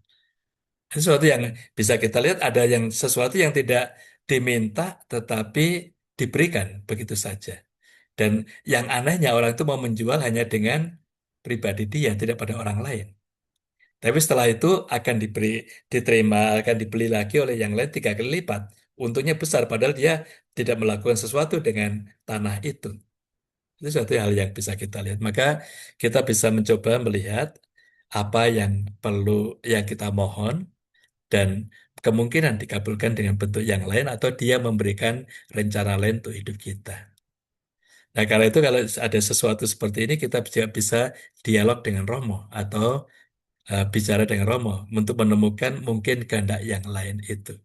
Sesuatu yang bisa kita lihat ada yang sesuatu yang tidak diminta tetapi diberikan begitu saja. Dan yang anehnya orang itu mau menjual hanya dengan pribadi dia, tidak pada orang lain. Tapi setelah itu akan diterima, akan dibeli lagi oleh yang lain 3 kali lipat. Untungnya besar, padahal dia tidak melakukan sesuatu dengan tanah itu. Itu suatu hal yang bisa kita lihat. Maka kita bisa mencoba melihat apa yang perlu, yang kita mohon, dan kemungkinan dikabulkan dengan bentuk yang lain atau dia memberikan rencana lain untuk hidup kita. Nah, karena itu kalau ada sesuatu seperti ini kita juga bisa dialog dengan Romo atau bicara dengan Romo untuk menemukan mungkin kehendak yang lain itu.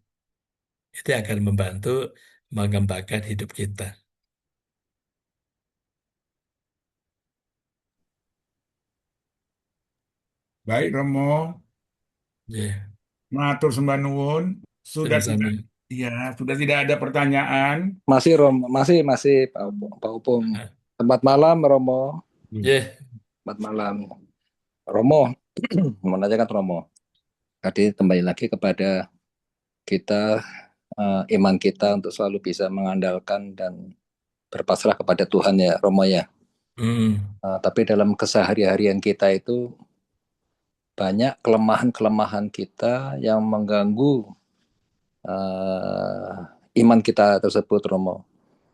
Itu akan membantu mengembangkan hidup kita. Baik, Romo. Ya, Matur sembah nuwun. Sudah tidak, sama-sama. ya, sudah tidak ada pertanyaan. Masih Rom, masih Pak Upung. Nah, Selamat malam Romo, ya, selamat malam Romo. Mau nanyakan Romo. Tadi kembali lagi kepada kita iman kita untuk selalu bisa mengandalkan dan berpasrah kepada Tuhan ya Romo ya. hmm, Tapi dalam kesehari-harian kita itu banyak kelemahan-kelemahan kita yang mengganggu iman kita tersebut Romo.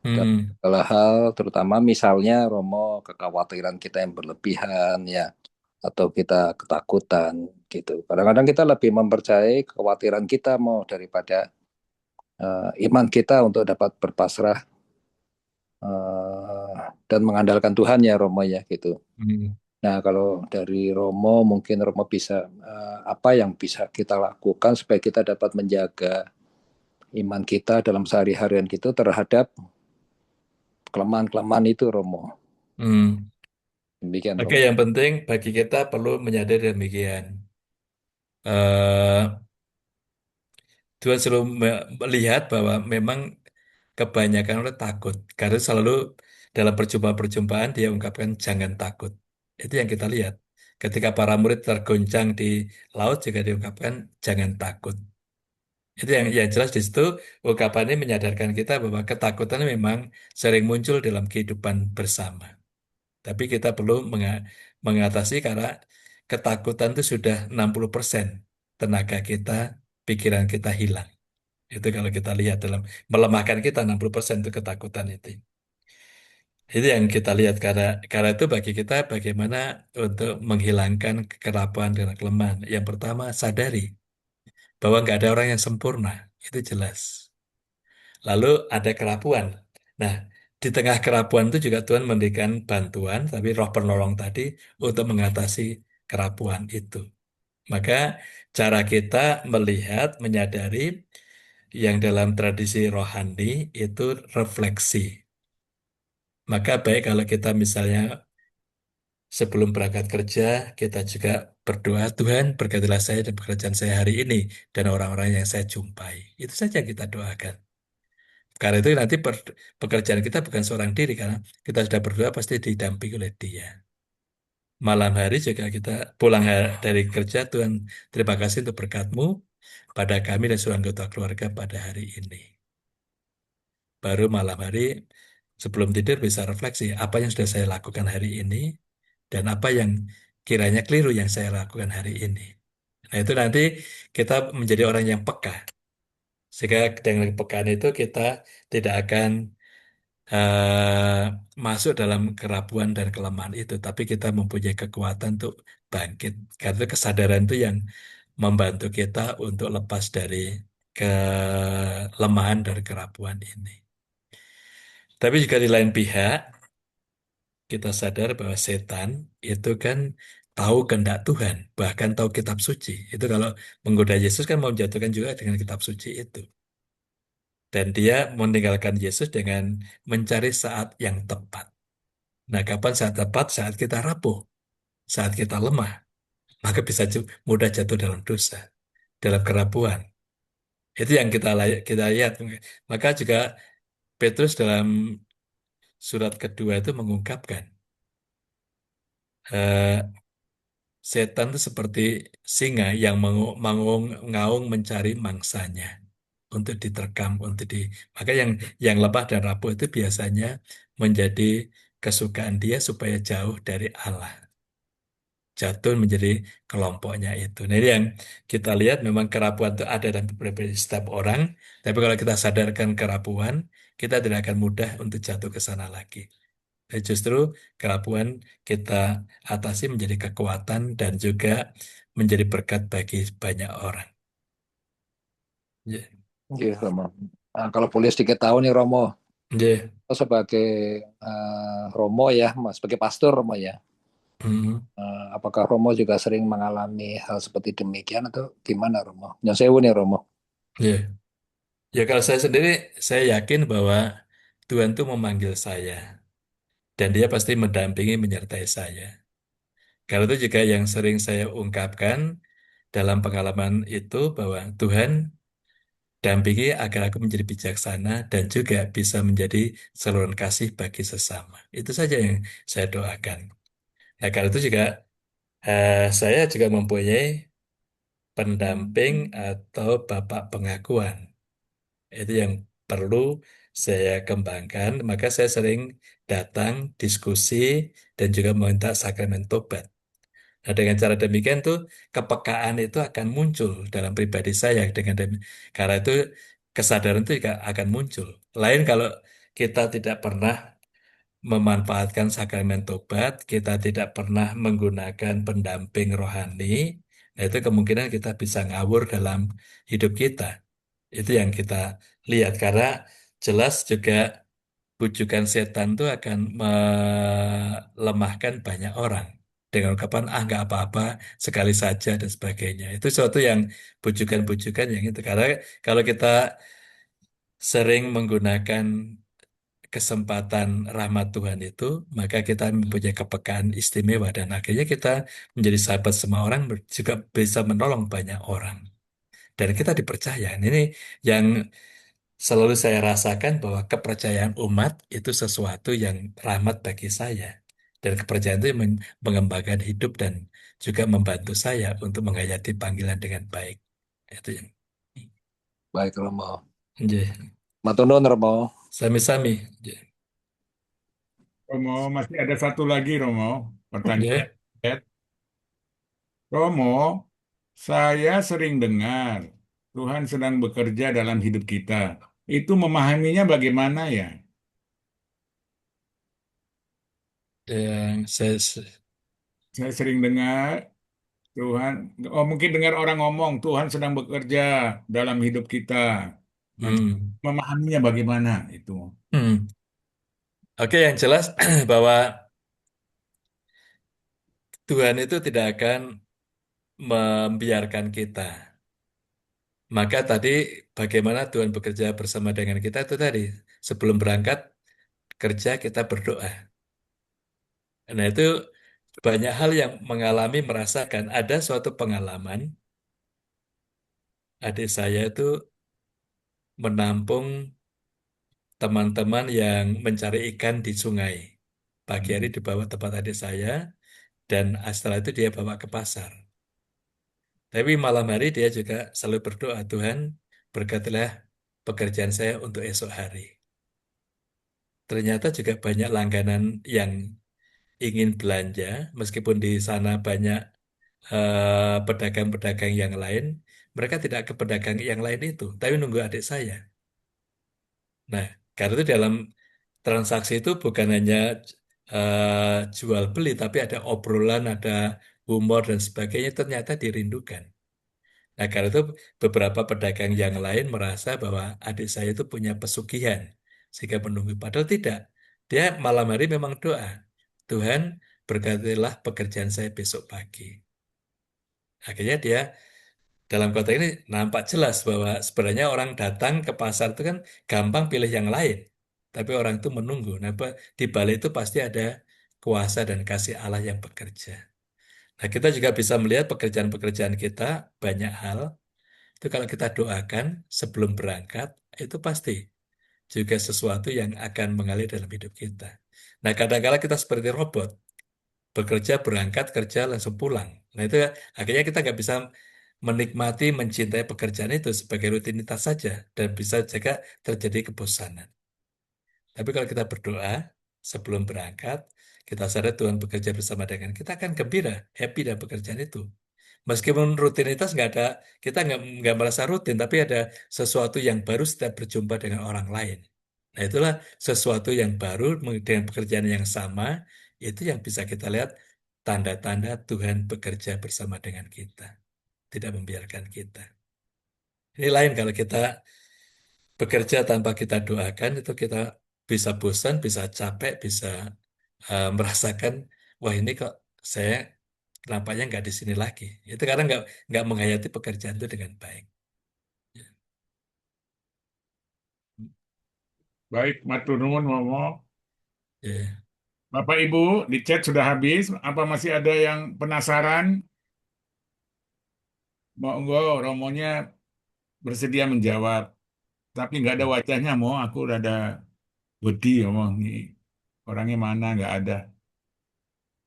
Dan hmm, segala hal, terutama misalnya Romo kekhawatiran kita yang berlebihan ya, atau kita ketakutan gitu. Kadang-kadang kita lebih mempercayai kekhawatiran kita mau daripada iman kita untuk dapat berpasrah dan mengandalkan Tuhan ya Romo ya gitu. hmm. Nah kalau dari Romo mungkin Romo bisa apa yang bisa kita lakukan supaya kita dapat menjaga iman kita dalam sehari-harian gitu terhadap kelemahan-kelemahan itu Romo. Hmm. Demikian Oke, Romo. yang penting bagi kita perlu menyadari demikian. Eh, Tuhan selalu melihat bahwa memang kebanyakan orang takut. Karena selalu dalam perjumpaan-perjumpaan dia ungkapkan jangan takut. Itu yang kita lihat. Ketika para murid tergoncang di laut juga diungkapkan jangan takut. Itu yang jelas di situ ungkapan ini menyadarkan kita bahwa ketakutan memang sering muncul dalam kehidupan bersama. Tapi kita perlu mengatasi karena ketakutan itu sudah 60% tenaga kita, pikiran kita hilang. Itu kalau kita lihat dalam melemahkan kita 60% itu ketakutan itu. Itu yang kita lihat karena itu bagi kita bagaimana untuk menghilangkan kerapuhan dan kelemahan. Yang pertama sadari bahwa nggak ada orang yang sempurna, itu jelas. Lalu ada kerapuan. Nah, di tengah kerapuan itu juga Tuhan memberikan bantuan, tapi roh penolong tadi untuk mengatasi kerapuan itu. Maka cara kita melihat, menyadari yang dalam tradisi rohani itu refleksi. Maka baik kalau kita misalnya sebelum berangkat kerja, kita juga berdoa, Tuhan berkatilah saya dan pekerjaan saya hari ini dan orang-orang yang saya jumpai. Itu saja yang kita doakan. Karena itu nanti pekerjaan kita bukan seorang diri, karena kita sudah berdoa pasti didampingi oleh Dia. Malam hari juga kita pulang dari kerja, Tuhan terima kasih untuk berkat-Mu pada kami dan seluruh anggota keluarga pada hari ini. Baru malam hari sebelum tidur bisa refleksi apa yang sudah saya lakukan hari ini dan apa yang kiranya keliru yang saya lakukan hari ini. Nah, itu nanti kita menjadi orang yang peka. Sehingga dengan kepekaan itu kita tidak akan masuk dalam kerapuan dan kelemahan itu, tapi kita mempunyai kekuatan untuk bangkit. Karena kesadaran itu yang membantu kita untuk lepas dari kelemahan dan kerapuan ini. Tapi juga di lain pihak, kita sadar bahwa setan itu kan tahu kehendak Tuhan, bahkan tahu kitab suci. Itu kalau menggoda Yesus kan mau menjatuhkan juga dengan kitab suci itu. Dan dia meninggalkan Yesus dengan mencari saat yang tepat. Nah, kapan saat tepat? Saat kita rapuh, saat kita lemah, maka bisa mudah jatuh dalam dosa, dalam kerapuan. Itu yang kita lihat. Maka juga Petrus dalam surat kedua itu mengungkapkan, eh, setan itu seperti singa yang mengaung mencari mangsanya untuk diterkam, maka yang lemah dan rapuh itu biasanya menjadi kesukaan dia supaya jauh dari Allah, jatuh menjadi kelompoknya itu. Nah, ini yang kita lihat memang kerapuhan itu ada dalam setiap orang, tapi kalau kita sadarkan kerapuhan, kita tidak akan mudah untuk jatuh ke sana lagi. Justru kerapuhan kita atasi menjadi kekuatan dan juga menjadi berkat bagi banyak orang. Ya, Iya, Romo. Nah, kalau boleh sedikit tahu nih Romo, ya. sebagai Romo ya, Mas, sebagai pastor Romo ya, Hmm, apakah Romo juga sering mengalami hal seperti demikian atau gimana Romo? Yang sewu nih Romo. ya. Ya kalau saya sendiri, saya yakin bahwa Tuhan itu memanggil saya dan Dia pasti mendampingi, menyertai saya. Karena itu juga yang sering saya ungkapkan dalam pengalaman itu bahwa Tuhan dampingi agar aku menjadi bijaksana dan juga bisa menjadi saluran kasih bagi sesama. Itu saja yang saya doakan. Nah, karena itu juga saya juga mempunyai pendamping atau bapak pengakuan. Itu yang perlu saya kembangkan. Maka saya sering datang, diskusi, dan juga meminta sakramen tobat. Nah, dengan cara demikian tuh kepekaan itu akan muncul dalam pribadi saya karena itu kesadaran itu juga akan muncul. Lain kalau kita tidak pernah memanfaatkan sakramen tobat, kita tidak pernah menggunakan pendamping rohani, nah itu kemungkinan kita bisa ngawur dalam hidup kita. Itu yang kita lihat karena jelas juga bujukan setan itu akan melemahkan banyak orang dengan ungkapan nggak apa-apa sekali saja dan sebagainya. Itu suatu yang bujukan-bujukan yang itu karena kalau kita sering menggunakan kesempatan rahmat Tuhan itu, maka kita mempunyai kepekaan istimewa dan akhirnya kita menjadi sahabat semua orang juga bisa menolong banyak orang dan kita dipercaya. Ini yang selalu saya rasakan bahwa kepercayaan umat itu sesuatu yang rahmat bagi saya. Dan kepercayaan itu mengembangkan hidup dan juga membantu saya untuk menghayati panggilan dengan baik. Itu yang. Baik Romo. Nggih. Matur nuwun Romo. Sami-sami. Nggih. Romo, masih ada satu lagi, Romo. Pertanyaan. Nggih. Romo, saya sering dengar Tuhan sedang bekerja dalam hidup kita. Itu memahaminya bagaimana ya? Yang saya, Saya sering dengar Tuhan, oh mungkin dengar orang ngomong Tuhan sedang bekerja dalam hidup kita. Nah, hmm, memahaminya bagaimana itu? hmm. Oke, yang jelas bahwa Tuhan itu tidak akan membiarkan kita. Maka tadi bagaimana Tuhan bekerja bersama dengan kita itu tadi. Sebelum berangkat kerja kita berdoa. Nah itu banyak hal yang mengalami merasakan. Ada suatu pengalaman adik saya itu menampung teman-teman yang mencari ikan di sungai. Pagi hari dibawa tempat adik saya dan setelah itu dia bawa ke pasar. Tapi malam hari dia juga selalu berdoa, Tuhan berkatilah pekerjaan saya untuk esok hari. Ternyata juga banyak langganan yang ingin belanja, meskipun di sana banyak pedagang-pedagang yang lain, mereka tidak ke pedagang yang lain itu, tapi nunggu adik saya. Nah, karena itu dalam transaksi itu bukan hanya jual beli, tapi ada obrolan, ada humor dan sebagainya, ternyata dirindukan. Nah, karena itu beberapa pedagang yang lain merasa bahwa adik saya itu punya pesugihan, sehingga menunggu. Padahal tidak. Dia malam hari memang doa. Tuhan, berkatilah pekerjaan saya besok pagi. Akhirnya dia dalam konteks ini nampak jelas bahwa sebenarnya orang datang ke pasar itu kan gampang pilih yang lain. Tapi orang itu menunggu. Nah, di balik itu pasti ada kuasa dan kasih Allah yang bekerja. Nah, kita juga bisa melihat pekerjaan-pekerjaan kita banyak hal. Itu kalau kita doakan sebelum berangkat, itu pasti juga sesuatu yang akan mengalir dalam hidup kita. Nah, kadang-kala kita seperti robot, bekerja, berangkat, kerja, langsung pulang. Nah, itu akhirnya kita nggak bisa menikmati, mencintai pekerjaan itu sebagai rutinitas saja, dan bisa juga terjadi kebosanan. Tapi kalau kita berdoa sebelum berangkat, kita sadar Tuhan bekerja bersama dengan kita akan gembira, happy dengan pekerjaan itu. Meskipun rutinitas nggak ada, kita nggak merasa rutin, tapi ada sesuatu yang baru setiap berjumpa dengan orang lain. Nah, itulah sesuatu yang baru dengan pekerjaan yang sama, itu yang bisa kita lihat tanda-tanda Tuhan bekerja bersama dengan kita, tidak membiarkan kita. Ini lain kalau kita bekerja tanpa kita doakan, itu kita bisa bosan, bisa capek, bisa merasakan, wah ini kok saya nampaknya nggak di sini lagi. Itu karena nggak menghayati pekerjaan itu dengan baik. Ya. Baik, matur nuwun Momo. Ya. Bapak Ibu, di chat sudah habis. Apa masih ada yang penasaran? Monggo, Romonya bersedia menjawab. Tapi nggak ada wajahnya, Mo. Aku udah ada wedi, ngomong nih. Orangnya mana? Nggak ada.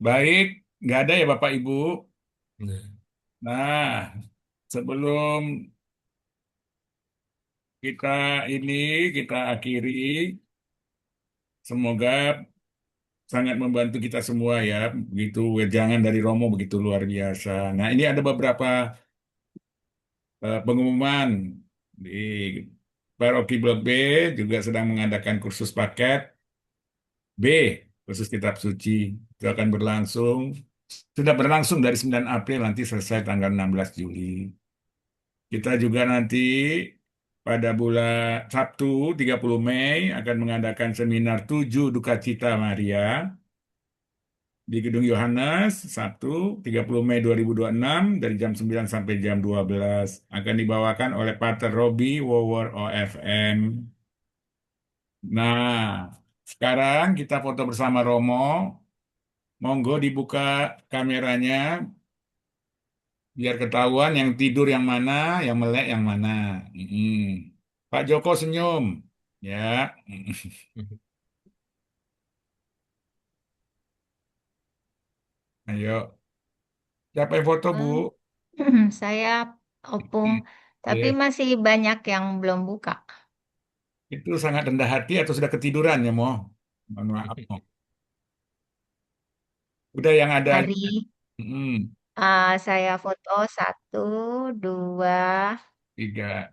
Baik, nggak ada ya Bapak Ibu. Ya. Nah, sebelum kita ini kita akhiri, semoga sangat membantu kita semua ya. Begitu wejangan dari Romo begitu luar biasa. Nah, ini ada beberapa pengumuman di Paroki Blok B juga sedang mengadakan kursus paket B, kursus kitab suci. Itu akan berlangsung, sudah berlangsung dari 9 April nanti selesai tanggal 16 Juli. Kita juga nanti pada bulan Sabtu 30 Mei akan mengadakan seminar 7 Duka Cita Maria di Gedung Yohanes, Sabtu 30 Mei 2026 dari jam 9 sampai jam 12. Akan dibawakan oleh Pater Robi Wower OFM. Nah, sekarang kita foto bersama Romo. Monggo dibuka kameranya biar ketahuan yang tidur yang mana, yang melek yang mana. Mm-mm. Pak Joko senyum. Ya. Ayo. Siapa yang foto, Bu? Hmm, Saya opung, tapi Ya. masih banyak yang belum buka. Itu sangat rendah hati atau sudah ketiduran ya, Mo? Mohon maaf, Mo. Udah yang ada. Hari Mm-mm. saya foto satu, dua, Tiga.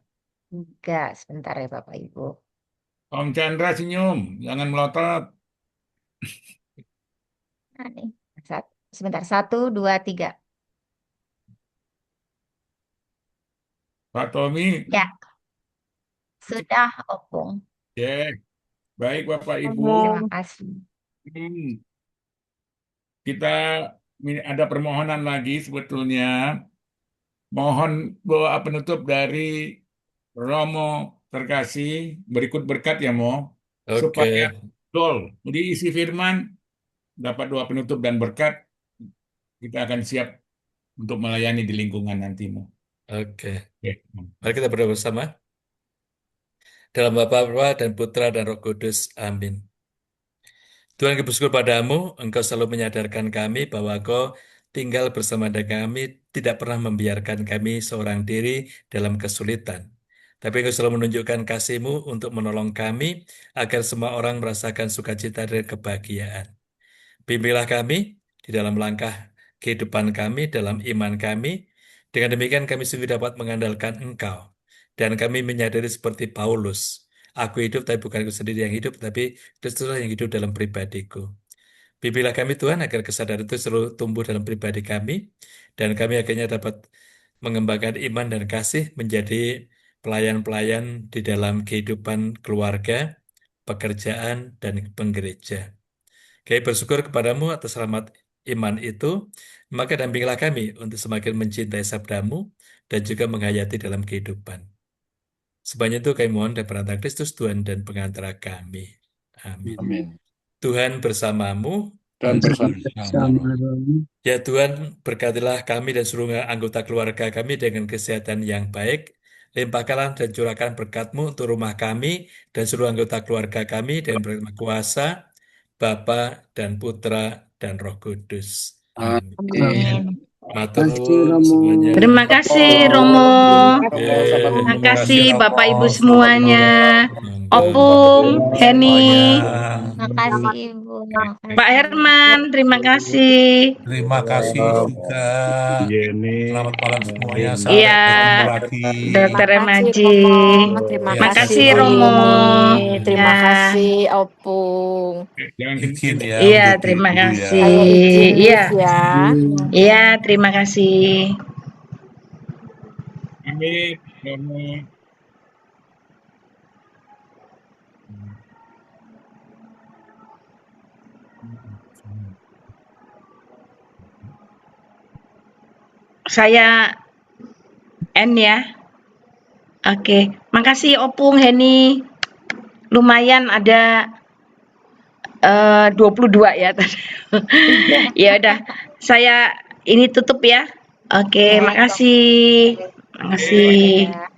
tiga. Sebentar ya Bapak Ibu. Om Chandra senyum. Jangan melotot. Nah, nih, sebentar, satu, dua, tiga. Pak Tommy. Ya, sudah opung. Ya. Baik, Bapak Ibu. Terima kasih. Hmm. Kita ada permohonan lagi sebetulnya. Mohon doa penutup dari Romo terkasih berikut berkat ya Mo, Oke, supaya dol diisi firman dapat doa penutup dan berkat kita akan siap untuk melayani di lingkungan nanti Mo. oke. Oke. Mari kita berdoa bersama. Dalam Bapa dan Putra dan Roh Kudus. Amin. Tuhan kami bersyukur padamu, Engkau selalu menyadarkan kami bahwa Engkau tinggal bersama dengan kami, tidak pernah membiarkan kami seorang diri dalam kesulitan. Tapi Engkau selalu menunjukkan kasih-Mu untuk menolong kami, agar semua orang merasakan sukacita dan kebahagiaan. Bimbinglah kami di dalam langkah kehidupan kami, dalam iman kami. Dengan demikian kami sungguh dapat mengandalkan Engkau. Dan kami menyadari seperti Paulus, aku hidup tapi bukan aku sendiri yang hidup, tapi Kristuslah yang hidup dalam pribadiku. Bimbinglah kami Tuhan agar kesadaran itu selalu tumbuh dalam pribadi kami, dan kami akhirnya dapat mengembangkan iman dan kasih menjadi pelayan-pelayan di dalam kehidupan keluarga, pekerjaan, dan penggereja. Kami bersyukur kepadamu atas rahmat iman itu, maka dampingilah kami untuk semakin mencintai sabdamu dan juga menghayati dalam kehidupan. Sebanyak itu kami mohon dan perantara Kristus Tuhan dan pengantara kami. Amin. Amin. Tuhan bersamamu. Dan bersama Ya Tuhan, berkatilah kami dan seluruh anggota keluarga kami dengan kesehatan yang baik. Limpahkanlah dan curahkan berkat-Mu untuk rumah kami dan seluruh anggota keluarga kami dengan berkat kuasa, Bapa dan Putra dan Roh Kudus. Amin. Amin. Matur nuwun semuanya. Terima kasih Romo. Terima kasih Bapak Ibu semuanya. Opung, Heni, Terima kasih Ibu. Pak Herman, terima kasih. Terima kasih juga. Yeni. Selamat malam semuanya. Sampai Iya, ketemu lagi. Dokter Remaji. Terima Terima kasih kasih Romo. Terima Ya. kasih Opung. Jangan Izin ya. Iya, untuk terima dulu ya. kasih. Saya izin Iya, live ya. iya, terima kasih. Amin. Amin. Saya N ya. Oke, makasih Opung, Heni. Lumayan ada 22 ya tadi. Ya udah, saya ini tutup ya. Oke, Baik, makasih. Makasih. Ya.